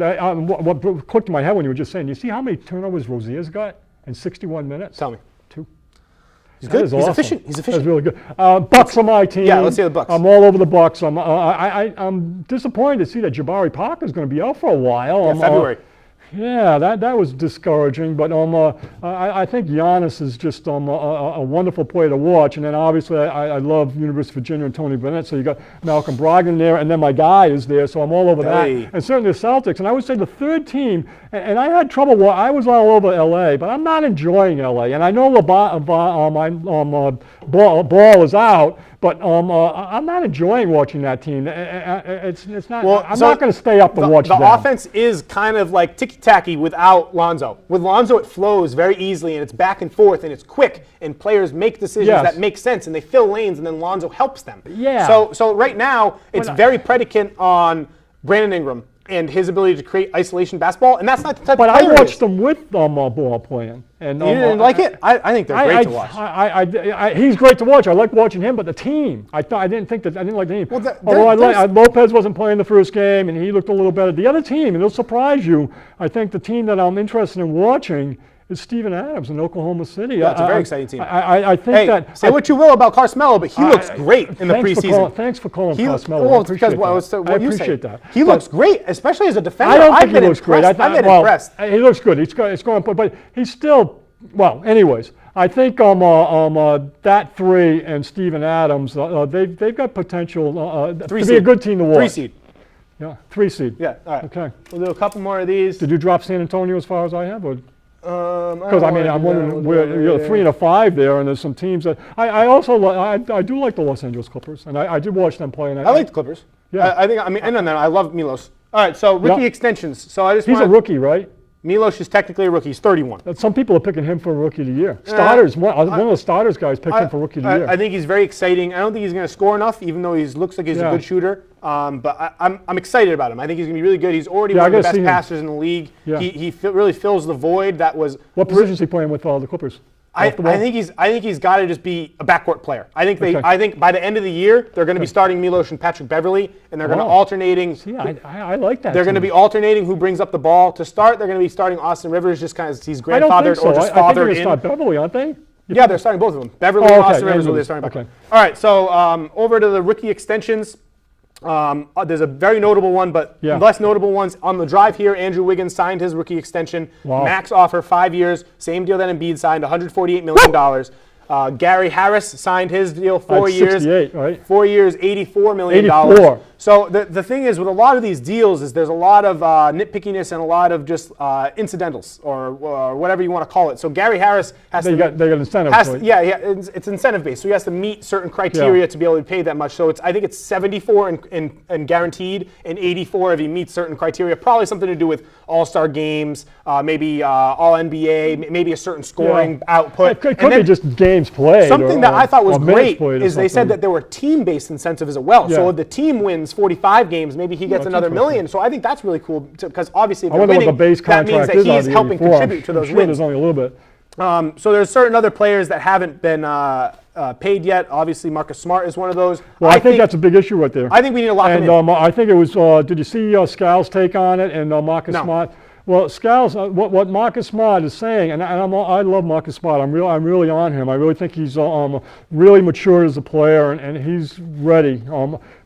what clicked in my head when you were just saying, you see how many turnovers Rozier's got in 61 minutes? Tell me. 2. He's good. He's awesome. efficient. He's efficient. That's really good. Bucks are my team. Yeah, let's see the Bucks. I'm all over the Bucks. I'm disappointed to see that Jabari Parker's going to be out for a while. Yeah, February. Yeah, that was discouraging, but I think Giannis is just a wonderful player to watch, and then obviously I love University of Virginia and Tony Bennett, so you got Malcolm Brogdon there, and then my guy is there, so I'm all over that, and certainly the Celtics, and I would say the third team, and I had trouble, I was all over LA, but I'm not enjoying LA, and I know Ball is out, but I'm not enjoying watching that team. It's not. Well, I'm not going to stay up to watch them. The offense is kind of like ticky-tacky without Lonzo. With Lonzo, it flows very easily, and it's back and forth, and it's quick, and players make decisions that make sense, and they fill lanes, and then Lonzo helps them. Yeah. So right now, it's very predicate on Brandon Ingram and his ability to create isolation basketball, and that's not the type of player. But I watched them with Ball playing. And, you didn't like it? I think they're great to watch. He's great to watch. I like watching him, but the team, I didn't like the team. Well, Lopez wasn't playing the first game, and he looked a little better. The other team, and it'll surprise you, I think the team that I'm interested in watching is Steven Adams in Oklahoma City. That's a very exciting team. I think that. Say what you will about Carmelo, but he looks great in the preseason. Thanks for calling Carmelo. Well, it's because what you say. That. He looks great, especially as a defender. I don't think he looks great. I've been impressed. He looks good. It's going, but he's still. Well, anyways, I think that 3 and Steven Adams, they've got potential to be a good team to watch. 3 seed. Yeah, 3 seed. Yeah. All right. Okay. We'll do a couple more of these. Did you drop San Antonio as far as I have, or? Because I'm wondering, you're 3 and a 5 there, and there's some teams that I do like the Los Angeles Clippers, and I did watch them play. And I like the Clippers. Yeah. I love Milos. All right, so rookie extensions. So he's a rookie, right? Milos is technically a rookie. He's 31. Some people are picking him for Rookie of the Year. Starters, one of the starters guys picked him for Rookie of the Year. I think he's very exciting. I don't think he's going to score enough, even though he looks like he's a good shooter. But I'm excited about him. I think he's going to be really good. He's already one of the best passers in the league. Yeah. He really fills the void that was. What position is he playing with the Clippers? I think he's got to just be a backcourt player. I think by the end of the year they're going to be starting Milos and Patrick Beverley, and they're going to alternating. See, I like that. They're going to be alternating who brings up the ball to start. They're going to be starting Austin Rivers just kind of he's grandfathered or just fathered in. I think they're start Beverley, aren't they? Yeah, they're starting both of them. Beverly and Austin Rivers will be starting. Okay. All right, so over to the rookie extensions. There's a very notable one, but less notable ones. On the drive here, Andrew Wiggins signed his rookie extension. Wow. Max offer, 5 years, same deal that Embiid signed, $148 million. Gary Harris signed his deal, 4 years. 68, right? 4 years, $84 million. 84. So the thing is, with a lot of these deals, is there's a lot of nitpickiness and a lot of just incidentals or whatever you want to call it. So Gary Harris has They got incentive. it's incentive based. So he has to meet certain criteria to be able to pay that much. So I think it's 74 in guaranteed and 84 if he meets certain criteria. Probably something to do with All-Star games, maybe All NBA, maybe a certain scoring output. It could be just games played. Something that I thought was great is they said that there were team-based incentives as well. So if the team wins 45 games, maybe he gets another $1 million. So I think that's really cool because obviously if they're winning, that means that he's helping contribute to those wins. There's only a little bit. So there's certain other players that haven't been paid yet. Obviously, Marcus Smart is one of those. Well, I think that's a big issue right there. I think we need to lock him in. And I think it was, did you see Scal's take on it and Marcus Smart? Well, Scal's, what Marcus Smart is saying, and I love Marcus Smart. I'm really on him. I really think he's really matured as a player, and he's ready.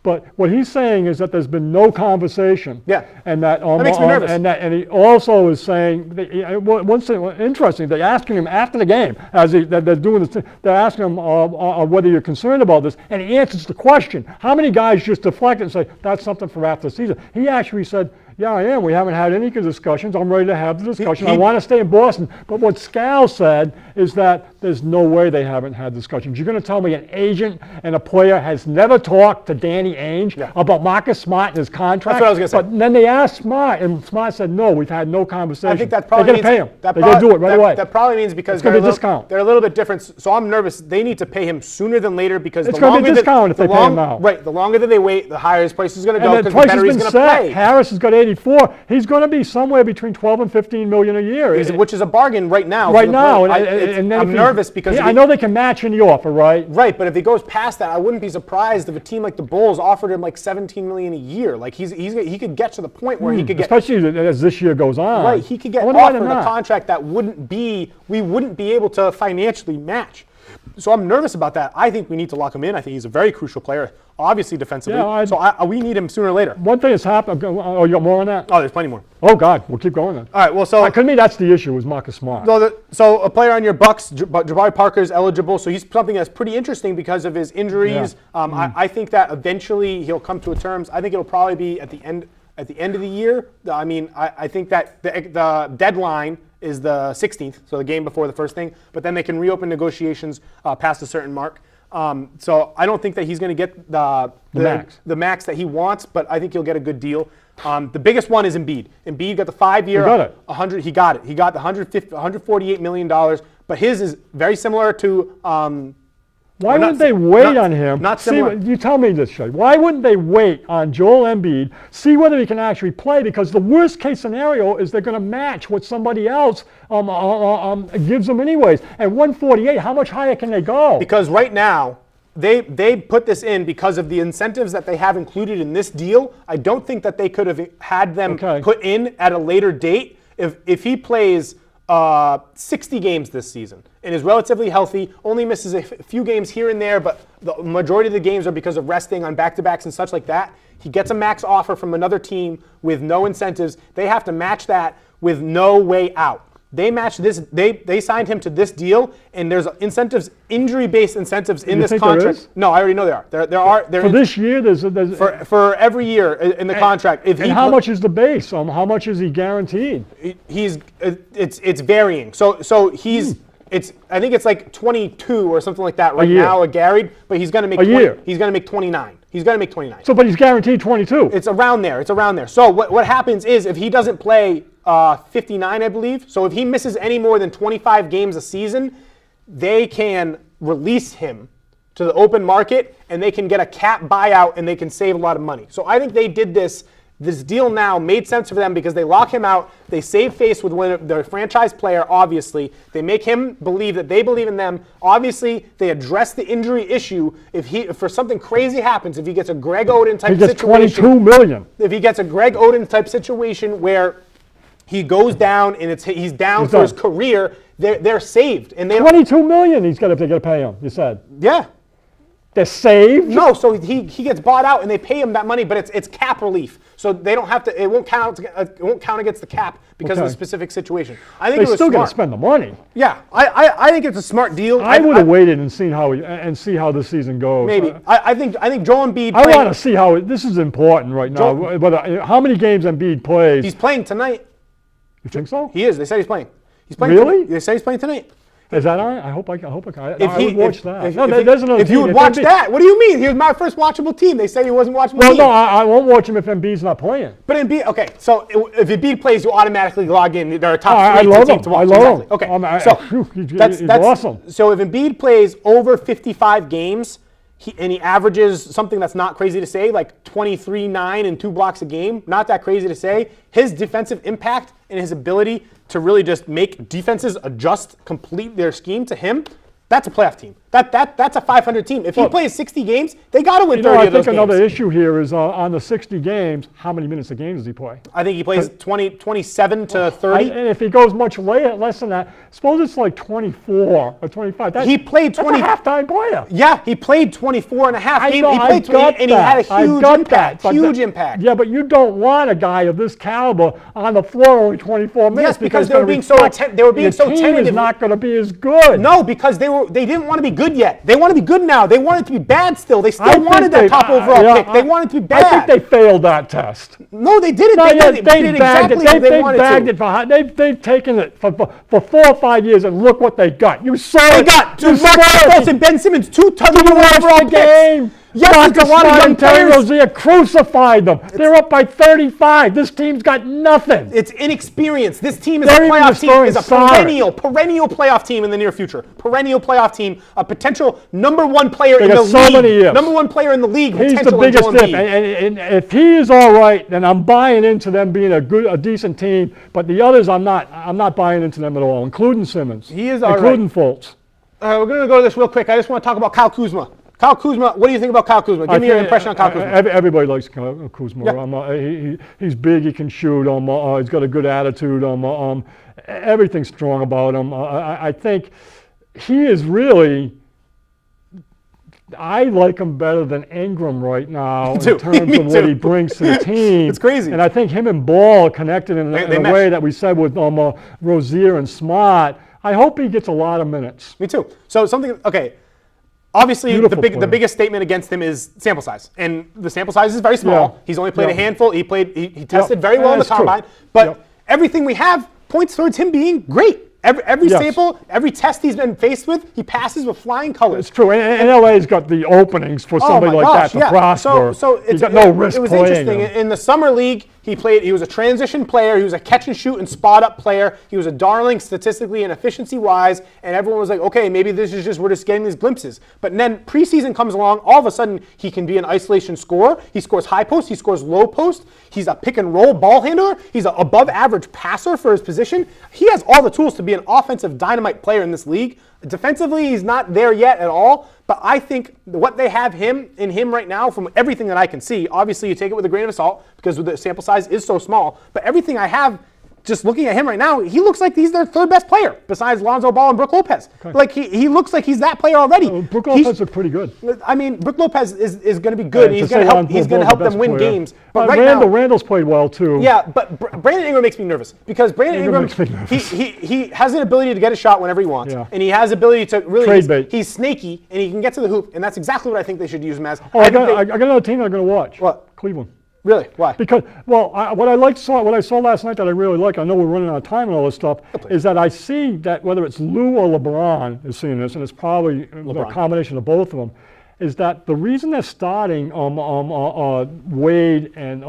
But what he's saying is that there's been no conversation. Yeah. And that makes me nervous. And he also is saying that, one thing interesting. They're asking him after the game as they're doing this. They're asking him whether you're concerned about this, and he answers the question. How many guys just deflect it and say that's something for after the season? He actually said, yeah, I am. We haven't had any discussions. I'm ready to have the discussion. I want to stay in Boston. But what Scal said is that there's no way they haven't had discussions. You're going to tell me an agent and a player has never talked to Danny Ainge about Marcus Smart and his contract? That's what I was going to say. But then they asked Smart, and Smart said, no, we've had no conversation. I think that probably they're going to pay him. They're going to do it right away. That probably means because they're a little bit different. So I'm nervous. They need to pay him sooner than later because it's going to be a discount if they pay him now. Right. The longer that they wait, the higher his price is going to go because the better he's going to play. Harris has got 84. He's going to be somewhere between 12 and 15 million a year, which is a bargain right now. Right now, and I'm nervous because I know they can match in the offer, right? Right, but if he goes past that, I wouldn't be surprised if a team like the Bulls offered him like 17 million a year. Like he could get to the point where he could get, especially as this year goes on. Right, he could get offered a contract that we wouldn't be able to financially match. So I'm nervous about that. I think we need to lock him in. I think he's a very crucial player, obviously defensively. So we need him sooner or later. One thing that's happened. Oh, you got more on that? Oh, there's plenty more. Oh God, we'll keep going then. All right. Well, so to me, that's the issue. Was Marcus Smart? So a player on your Bucks, Jabari Parker is eligible. So he's something that's pretty interesting because of his injuries. Yeah. I think that eventually he'll come to terms. I think it'll probably be at the end of the year. I mean, I think that the deadline is the 16th, so the game before the first thing. But then they can reopen negotiations past a certain mark. So I don't think that he's going to get the max that he wants, but I think he'll get a good deal. The biggest one is Embiid. Embiid got the 5-year, he got it. 100. He got it. He got the $148 million. But his is very similar to. Why wouldn't they wait on him? Not similar. You tell me this, Shay. Why wouldn't they wait on Joel Embiid, see whether he can actually play? Because the worst case scenario is they're going to match what somebody else gives them anyways. At 148, how much higher can they go? Because right now, they put this in because of the incentives that they have included in this deal. I don't think that they could have had them put in at a later date if he plays 60 games this season and is relatively healthy, only misses a few games here and there, but the majority of the games are because of resting on back-to-backs and such like that. He gets a max offer from another team with no incentives. They have to match that with no way out. They matched this. They signed him to this deal, and there's incentives, injury-based incentives in this contract. No, I already know there are. There are. For this year, there's for every year in the contract. And how much is the base? How much is he guaranteed? It's varying. So he's. I think it's like 22 or something like that right now, Gary. But he's going to make a year. He's going to make 29. He's going to make 29. So, but he's guaranteed 22. It's around there. So what happens is if he doesn't play 59, I believe. So if he misses any more than 25 games a season, they can release him to the open market and they can get a cap buyout and they can save a lot of money. So I think they did this deal now made sense for them because they lock him out. They save face with one of their franchise player, obviously. They make him believe that they believe in them. Obviously, they address the injury issue. If for something crazy happens, if he gets a Greg Oden type situation. He gets $22 million. If he gets a Greg Oden type situation where he goes down and he's down for his career, they're saved. And they $22 million they got to pay him, you said. Yeah. They're saved? No, so he gets bought out and they pay him that money, but it's cap relief. So they don't have to. It won't count against the cap because of the specific situation. I think They it was still got smart. to spend the money. Yeah, I think it's a smart deal. I would have waited and seen how see how the season goes. Maybe. I think Joel Embiid. I want to see how this is important right now. How many games Embiid plays? He's playing tonight. You think so? He is. They said he's playing. He's playing. Really? They said he's playing tonight. Is that on? I hope I would watch that. If you would watch that, what do you mean? He was my first watchable team. They said he wasn't watchable. Well, no, I won't watch him if Embiid's not playing. But Embiid, okay. So if Embiid plays, you automatically log in. They're a top I three love team him. to watch. I love him. Okay. He's awesome. So if Embiid plays over 55 games, and he averages something that's not crazy to say, like 23, 9, and 2 blocks a game, not that crazy to say, his defensive impact and his ability to really just make defenses complete their scheme to him, that's a playoff team. That's a 500 team. If he plays 60 games, they got to win 30 of those games. I think another issue here is on the 60 games, how many minutes a game does he play? I think he plays 27 to 30. And if he goes much less than that, suppose it's like 24 or 25. He played 20. That's a halftime player. Yeah, he played 24 and a half games. He played 20, and he had a huge impact. Huge impact. Yeah, but you don't want a guy of this caliber on the floor only 24 minutes. Yes, because they were being so tentative. The team is not going to be as good. No, because they didn't want to be good yet. They want to be good now. They want it to be bad still. They still wanted that top overall pick. They wanted it to be bad. I think they failed that test. No, they didn't. They did exactly what they wanted to. They've taken it for 4 or 5 years, and look what they got. You saw They it. got Marcus Fultz and Ben Simmons, 2 overall picks. Yes, it's a lot of young players. Rozier crucified them. They're up by 35. This team's got nothing. It's inexperience. This team is a playoff team. Is a perennial playoff team in the near future. Perennial playoff team. A potential number 1 player in the league. Number 1 player in the league. He's the biggest dip. And if he is all right, then I'm buying into them being a decent team. But the others, I'm not buying into them at all, including Simmons. He is all right. Including Fultz. We're going to go to this real quick. I just want to talk about Kyle Kuzma. Kyle Kuzma, what do you think about Kyle Kuzma? Give me your impression on Kyle Kuzma. Everybody likes Kuzma. Yeah. He's big, he can shoot. He's got a good attitude. Everything's strong about him. I think he is really, I like him better than Ingram right now in terms of what he brings to the team. It's crazy. And I think him and Ball are connected in a way that we said with Rozier and Smart. I hope he gets a lot of minutes. Me too. So obviously, the biggest statement against him is sample size, and the sample size is very small. He's only played a handful. He tested very well in the combine, but everything we have points towards him being great. Every sample, every test he's been faced with, he passes with flying colors. It's true, and LA's got the openings for somebody like that to prosper. So he's got no risk. It was playing interesting. In the summer league, he was a transition player. He was a catch and shoot and spot up player. He was a darling statistically and efficiency wise, and everyone was like, okay, maybe we're just getting these glimpses. But then preseason comes along, all of a sudden he can be an isolation scorer. He scores high post, he scores low post. He's a pick and roll ball handler. He's an above average passer for his position. He has all the tools to be an offensive dynamite player in this league. Defensively, he's not there yet at all, but I think what they have in him right now, from everything that I can see, obviously you take it with a grain of salt because the sample size is so small, but everything I have, just looking at him right now, he looks like he's their 3rd best player besides Lonzo Ball and Brook Lopez. Okay. Like he looks like he's that player already. Brook Lopez looked pretty good. I mean, Brook Lopez is going to be good. He's going to help them win games. But Randall's played well too. Yeah, but Brandon Ingram makes me nervous because Brandon Ingram he has an ability to get a shot whenever he wants, and he has ability to really. He's snaky and he can get to the hoop, and that's exactly what I think they should use him as. I got another team I'm going to watch. What? Cleveland. Really? Why? Because, what I saw last night that I really like, I know we're running out of time and all this stuff, is that I see that whether it's Lou or LeBron is seeing this, and it's probably a combination of both of them, is that the reason they're starting Wade and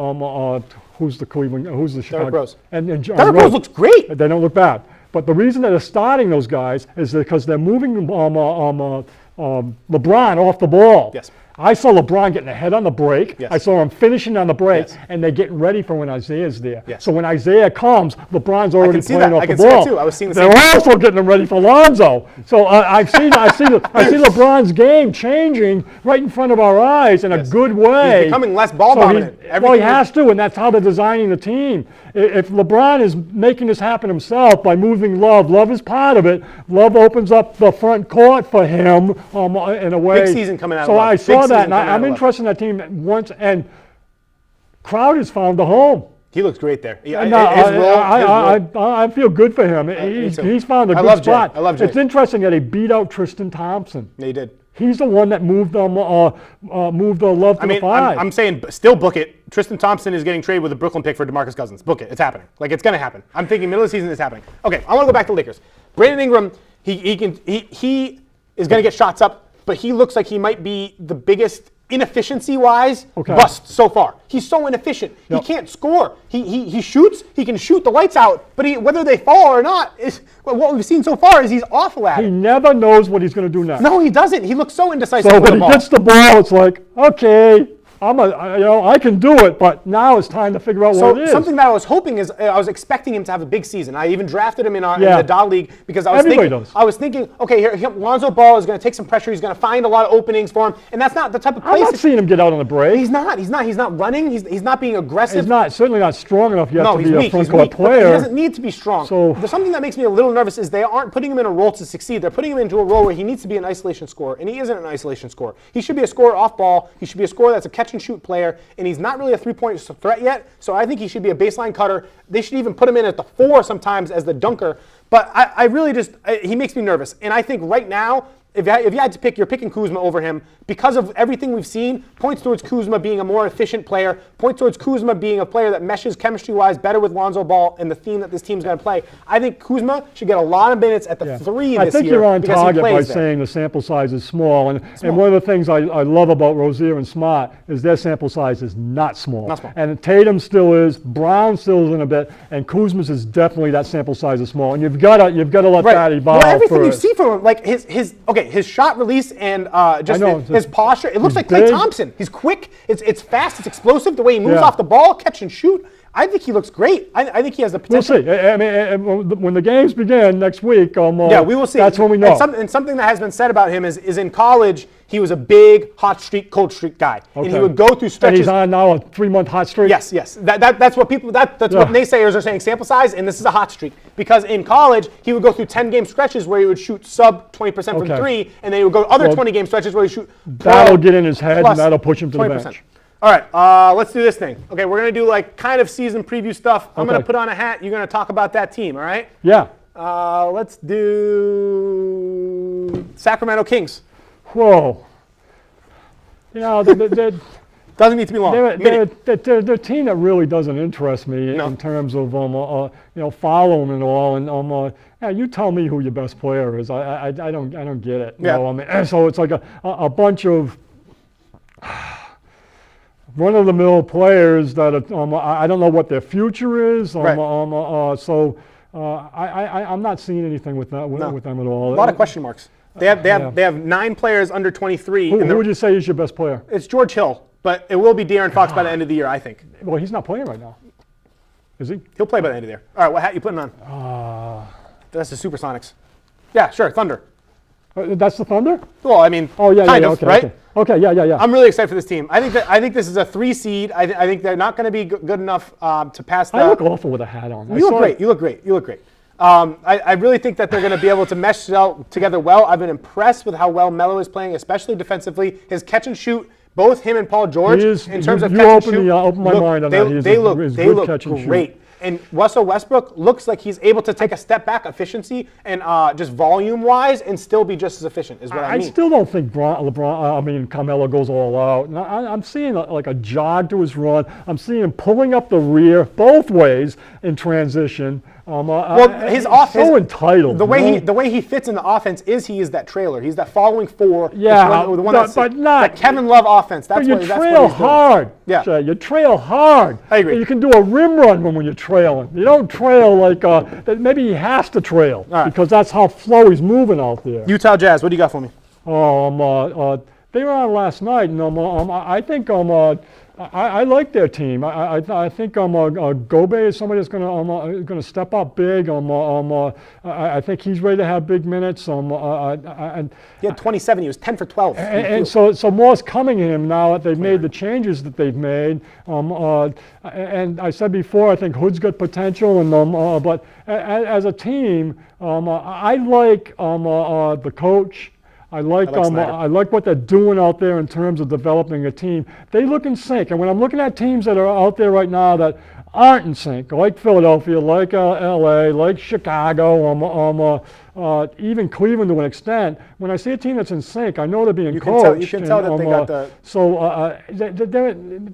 who's the Chicago? Derrick Rose. And Derrick Rose looks great. They don't look bad. But the reason that they're starting those guys is because they're moving LeBron off the ball. Yes. I saw LeBron getting ahead on the break. Yes. I saw him finishing on the break, Yes. and they're getting ready for when Isaiah's there. Yes. So when Isaiah comes, LeBron's already see playing that. off I the can see that ball. too. I was seeing the They're same also getting them ready for Lonzo. So I see LeBron's game changing right in front of our eyes in a good way. He's becoming less ball dominant. Well, he has to, and that's how they're designing the team. If LeBron is making this happen himself by moving Love is part of it. Love opens up the front court for him in a way. Big season coming out of So Love. I Big saw season that, and coming out I'm of Love. interested in that team once. And Crowder's found a home. He looks great there. Yeah, No, his role. I feel good for him. He's found a good spot. I love Jay. It's interesting that he beat out Tristan Thompson. Yeah, he did. He's the one that moved Love to the 5. I'm saying still book it. Tristan Thompson is getting traded with a Brooklyn pick for DeMarcus Cousins. Book it. It's happening. Like, it's going to happen. I'm thinking middle of the season it's happening. Okay, I want to go back to Lakers. Brandon Ingram, he is going to get shots up, but he looks like he might be the biggest inefficiency-wise bust so far. He's so inefficient. He can't score. He shoots. He can shoot the lights out, but whether they fall or not, what we've seen so far is he's awful at it. He never knows what he's going to do next. No, he doesn't. He looks so indecisive So with when the he ball. gets the ball, it's like, okay, I can do it, but now it's time to figure out what it is. Something that I was hoping is I was expecting him to have a big season. I even drafted him in Yeah. the Dodd League because Everybody does. I was thinking, okay, here Lonzo Ball is going to take some pressure. He's going to find a lot of openings for him, and that's not the type of I'm place. not seeing him get out on the break. He's not running. He's not being aggressive. He's certainly not strong enough yet No, to he's be weak. a front He's court weak. But player. he doesn't need to be strong. So- There's something that makes me a little nervous is they aren't putting him in a role to succeed. They're putting him into a role where he needs to be an isolation scorer, and he isn't an isolation scorer. He should be a scorer off ball. He should be a scorer that's a catch and shoot player, and he's not really a three-point threat yet. So I think he should be a baseline cutter. They should even put him in at the 4 sometimes as the dunker. But I really he makes me nervous. And I think right now, if you had to pick, you're picking Kuzma over him because of everything we've seen. Points towards Kuzma being a more efficient player. Points towards Kuzma being a player that meshes chemistry-wise better with Lonzo Ball and the theme that this team's going to play. I think Kuzma should get a lot of minutes at the 3 this year. I think you're on because he target by plays there. saying the sample size is small. And one of the things I love about Rozier and Smart is their sample size is not small. Not small. And Tatum still is, Brown still is in a bit, and Kuzma's is definitely that sample size is small. And you've got to let that evolve. Well, everything first. you see from him, like his shot release and just his posture, it looks like Klay big. Thompson. He's quick, it's fast, it's explosive. The way he moves Yeah. off the ball, catch and shoot. I think he looks great. I think he has the We'll potential. see. I mean, when the games begin next week, Yeah, we will see. That's when we know. And something that has been said about him is in college, he was a big hot streak, cold streak guy. And he would go through And stretches. he's on now a 3-month hot streak. Yes. That's what people. That's what naysayers are saying. Sample size, and this is a hot streak because in college he would go through 10-game stretches where he would shoot sub 20% from 3, and then he would go other 20-game stretches where he shoot. That'll get in his head, plus and that'll push him to the 20%. bench. All right, let's do this thing. Okay, we're gonna do like kind of season preview stuff. I'm gonna Okay. put on a hat. You're gonna talk about that team. All right. Yeah. Let's do Sacramento Kings. Whoa. They're Doesn't need to be long. they're a team that really doesn't interest me No. in terms of following and all. And yeah, you tell me who your best player is. I don't get it. Yeah. And so it's like a bunch of run-of-the-mill players that I don't know what their future is. Right. I'm not seeing anything with them at all. A lot of question marks. They have 9 players under 23. Who would you say is your best player? It's George Hill, but it will be De'Aaron Fox by the end of the year, I think. Well, he's not playing right now. Is he? He'll play by the end of the year. All right, what hat you putting on? That's the Supersonics. Yeah, sure, Thunder. That's the Thunder? Well, I mean, kind of, okay, right? Okay, yeah. I'm really excited for this team. I think this is a 3 seed. I think they're not going to be good enough to pass the. I look awful with a hat on. You look great. You look great. I really think that they're going to be able to mesh together well. I've been impressed with how well Melo is playing, especially defensively. His catch and shoot, both him and Paul George, in terms of catch and shoot, opened my mind on that. They look great. And Russell Westbrook looks like he's able to take a step back efficiency and just volume-wise and still be just as efficient, is what I mean. I still don't think Carmelo goes all out. And I'm seeing like a jog to his run. I'm seeing him pulling up the rear both ways in transition. His offense, so entitled. The way he fits in the offense is he is that trailer. He's that following 4. Yeah, the one but not the Kevin Love offense. That's but what you trail he's doing. hard. Yeah. Jay, you trail hard. I agree. You can do a rim run when you're trailing. You don't trail like maybe he has to trail right. because that's how slow he's moving out there. Utah Jazz. What do you got for me? they were on last night, and I think I like their team. I think Gobe is somebody that's going to step up big. I think he's ready to have big minutes. He had 27. He was 10 for 12. And so more's coming to him now that they've made the changes that they've made. And I said before, I think Hood's got potential. But as a team, I like the coach. I like what they're doing out there in terms of developing a team. They look in sync, and when I'm looking at teams that are out there right now that aren't in sync, like Philadelphia, like LA, like Chicago, even Cleveland to an extent, when I see a team that's in sync, I know they're being coached. You can tell that they got the. So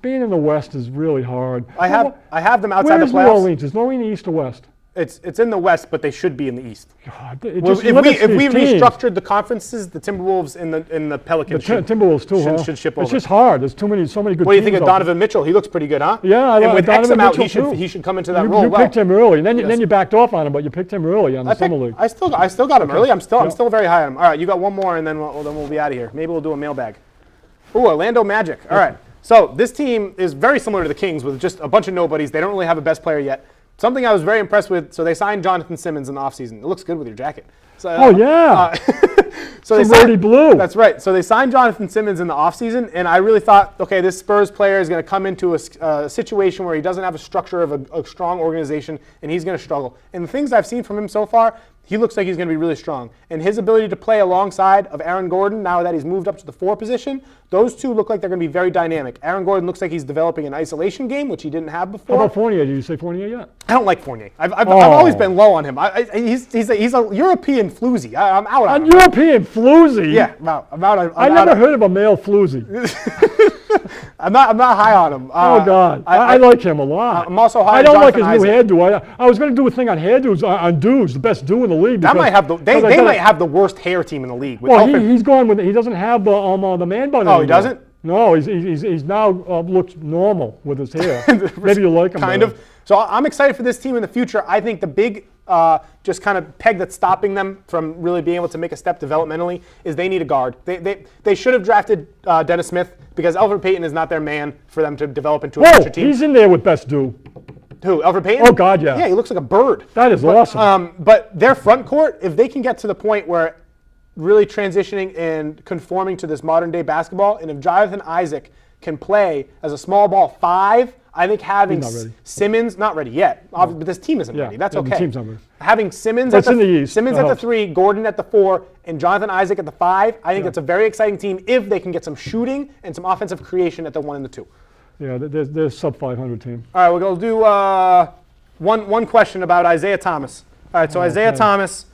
being in the West is really hard. I have them outside the playoffs. Where's New Orleans? Is New Orleans East or West? It's in the West, but they should be in the East. God, if we restructured the conferences, the Timberwolves and the Pelicans Timberwolves too, should ship over. It's just hard. There's so many good teams. What do you think of Donovan Mitchell? He looks pretty good, huh? Yeah, and with Donovan Exum out, Mitchell he should come into that role. You picked him early, and then you backed off on him, but you picked him early on the summer league. I still got him early. I'm still very high on him. All right, you got one more, and then we'll be out of here. Maybe we'll do a mailbag. Ooh, Orlando Magic. All right. So this team is very similar to the Kings with just a bunch of nobodies. They don't really have a best player yet. Something I was very impressed with, so they signed Jonathan Simmons in the offseason. It looks good with your jacket. So, so some ruddy blue. That's right. So they signed Jonathan Simmons in the offseason, and I really thought, okay, this Spurs player is going to come into a situation where he doesn't have a structure of a strong organization, and he's going to struggle. And the things I've seen from him so far, he looks like he's going to be really strong. And his ability to play alongside of Aaron Gordon, now that he's moved up to the 4 position, those two look like they're going to be very dynamic. Aaron Gordon looks like he's developing an isolation game, which he didn't have before. How about Fournier? Did you say Fournier yet? I don't like Fournier. I've always been low on him. He's a European floozy. I'm out on him. European floozy? Yeah, I'm out. I never heard of a male floozy. I'm not high on him. Oh God, I like him a lot. I'm also high. I don't on like his Jonathan new hairdo. I was going to do a thing on hairdos on dudes, the best do in the league. That might have they might have the worst hair team in the league. Well, he's gone with. He doesn't have the man bun. Oh, he doesn't. No, he's now looks normal with his hair. Maybe you like him. Kind of. So I'm excited for this team in the future. I think the big just kind of peg that's stopping them from really being able to make a step developmentally is they need a guard. They should have drafted Dennis Smith because Elfrid Payton is not their man for them to develop into a future team. He's in there with best do. Who, Elfrid Payton? Oh God, yeah. Yeah, he looks like a bird. That is awesome. But their front court, if they can get to the point where really transitioning and conforming to this modern day basketball, and if Jonathan Isaac can play as a small ball 5, I think having Simmons, not ready yet, but this team isn't ready. That's okay. The team's not ready. Having Simmons at the 3, Gordon at the 4, and Jonathan Isaac at the 5, I think it's a very exciting team if they can get some shooting and some offensive creation at the 1 and the 2. Yeah, they're sub 500 team. All right, we're going to do one question about Isaiah Thomas. All right, so Isaiah Thomas,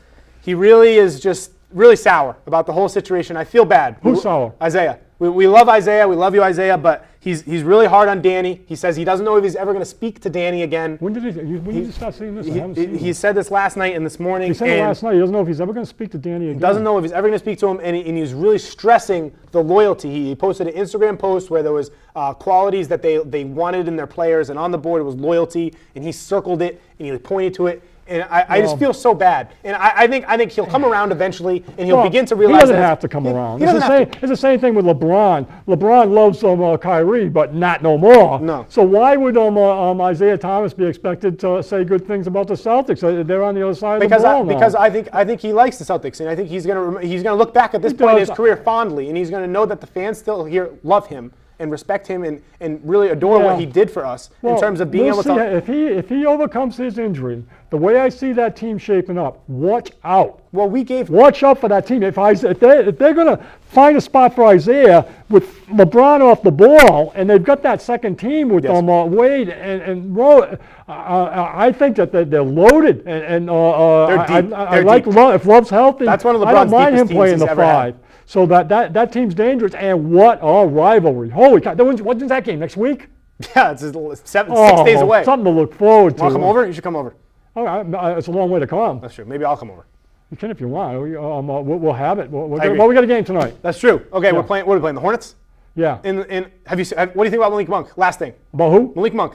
he really is just really sour about the whole situation. I feel bad. Who's sour? Isaiah. We love Isaiah. We love you, Isaiah, but he's really hard on Danny. He says he doesn't know if he's ever going to speak to Danny again. When did you start seeing this? I haven't seen he said this last night and this morning. He said it last night. He doesn't know if he's ever going to speak to Danny again. He doesn't know if he's ever going to speak to him, and he's really stressing the loyalty. He posted an Instagram post where there was qualities that they wanted in their players, and on the board it was loyalty, and he circled it, and he pointed to it. And I just feel so bad. And I think he'll come around eventually, and he'll begin to realize he doesn't have to come around. It's the same thing with LeBron. LeBron loves Kyrie, but not no more. No. So why would Isaiah Thomas be expected to say good things about the Celtics? They're on the other side of the ball now. Because I think he likes the Celtics, and I think he's gonna look back at this point in his career fondly, and he's gonna know that the fans still here love him and respect him and really adore what he did for us in terms of being able to. If he overcomes his injury, the way I see that team shaping up, watch out. Well, watch out for that team. If they're going to find a spot for Isaiah with LeBron off the ball, and they've got that second team with Wade and Rowe, I think that they're loaded and they're deep. I like Love. If Love's healthy, that's one of LeBron's I don't mind him deepest playing teams the he's ever 5. had. So that team's dangerous, and what a rivalry! Holy cow! When's that game? Next week? Yeah, it's 6 days away. Something to look forward to. Want to come over? You should come over. Oh, it's a long way to come. That's true. Maybe I'll come over. You can if you want. We'll have it. We got a game tonight. That's true. Okay, we're playing. What are we playing? The Hornets? Yeah. What do you think about Malik Monk? Last thing. About who? Malik Monk.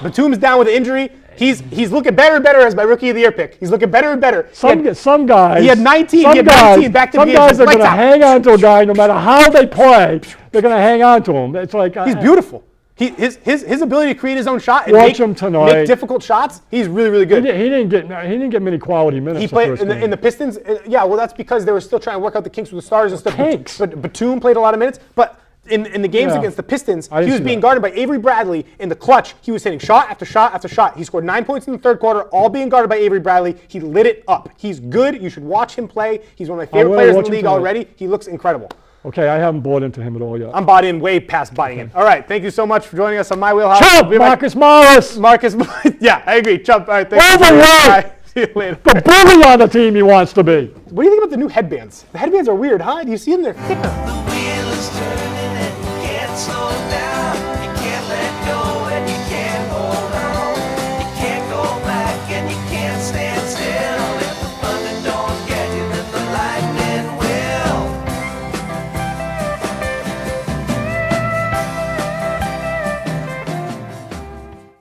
Batum's down with an injury. He's looking better and better as my Rookie of the Year pick. He's looking better and better. Some guys. He had 19. He had 19 back to Some games. guys are going to Lights out. hang on to a guy no matter how they play. They're going to hang on to him. It's like He's beautiful. His ability to create his own shot and Watch him tonight. make difficult shots. He's really, really good. He didn't get many quality minutes. He the played first in game. the Pistons. Yeah, well, that's because they were still trying to work out the kinks with the stars and stuff. Kinks? But Batum played a lot of minutes. But in the games Yeah. against the Pistons, I didn't he was see being that. guarded by Avery Bradley in the clutch. He was hitting shot after shot after shot. He scored 9 points in the third quarter, all being guarded by Avery Bradley. He lit it up. He's good. You should watch him play. He's one of my favorite will players in watch the him league tonight. already. He looks incredible. Okay, I haven't bought into him at all yet. I'm bought in way past buying in. All right, thank you so much for joining us on My Wheelhouse. Chump, We'll be back- Marcus Morris, Marcus, yeah, I agree. Chump. All right, thank you. Overrated. Bye. See you later. the bully on the team he wants to be. What do you think about the new headbands? The headbands are weird, huh? Do you see them? They're thicker.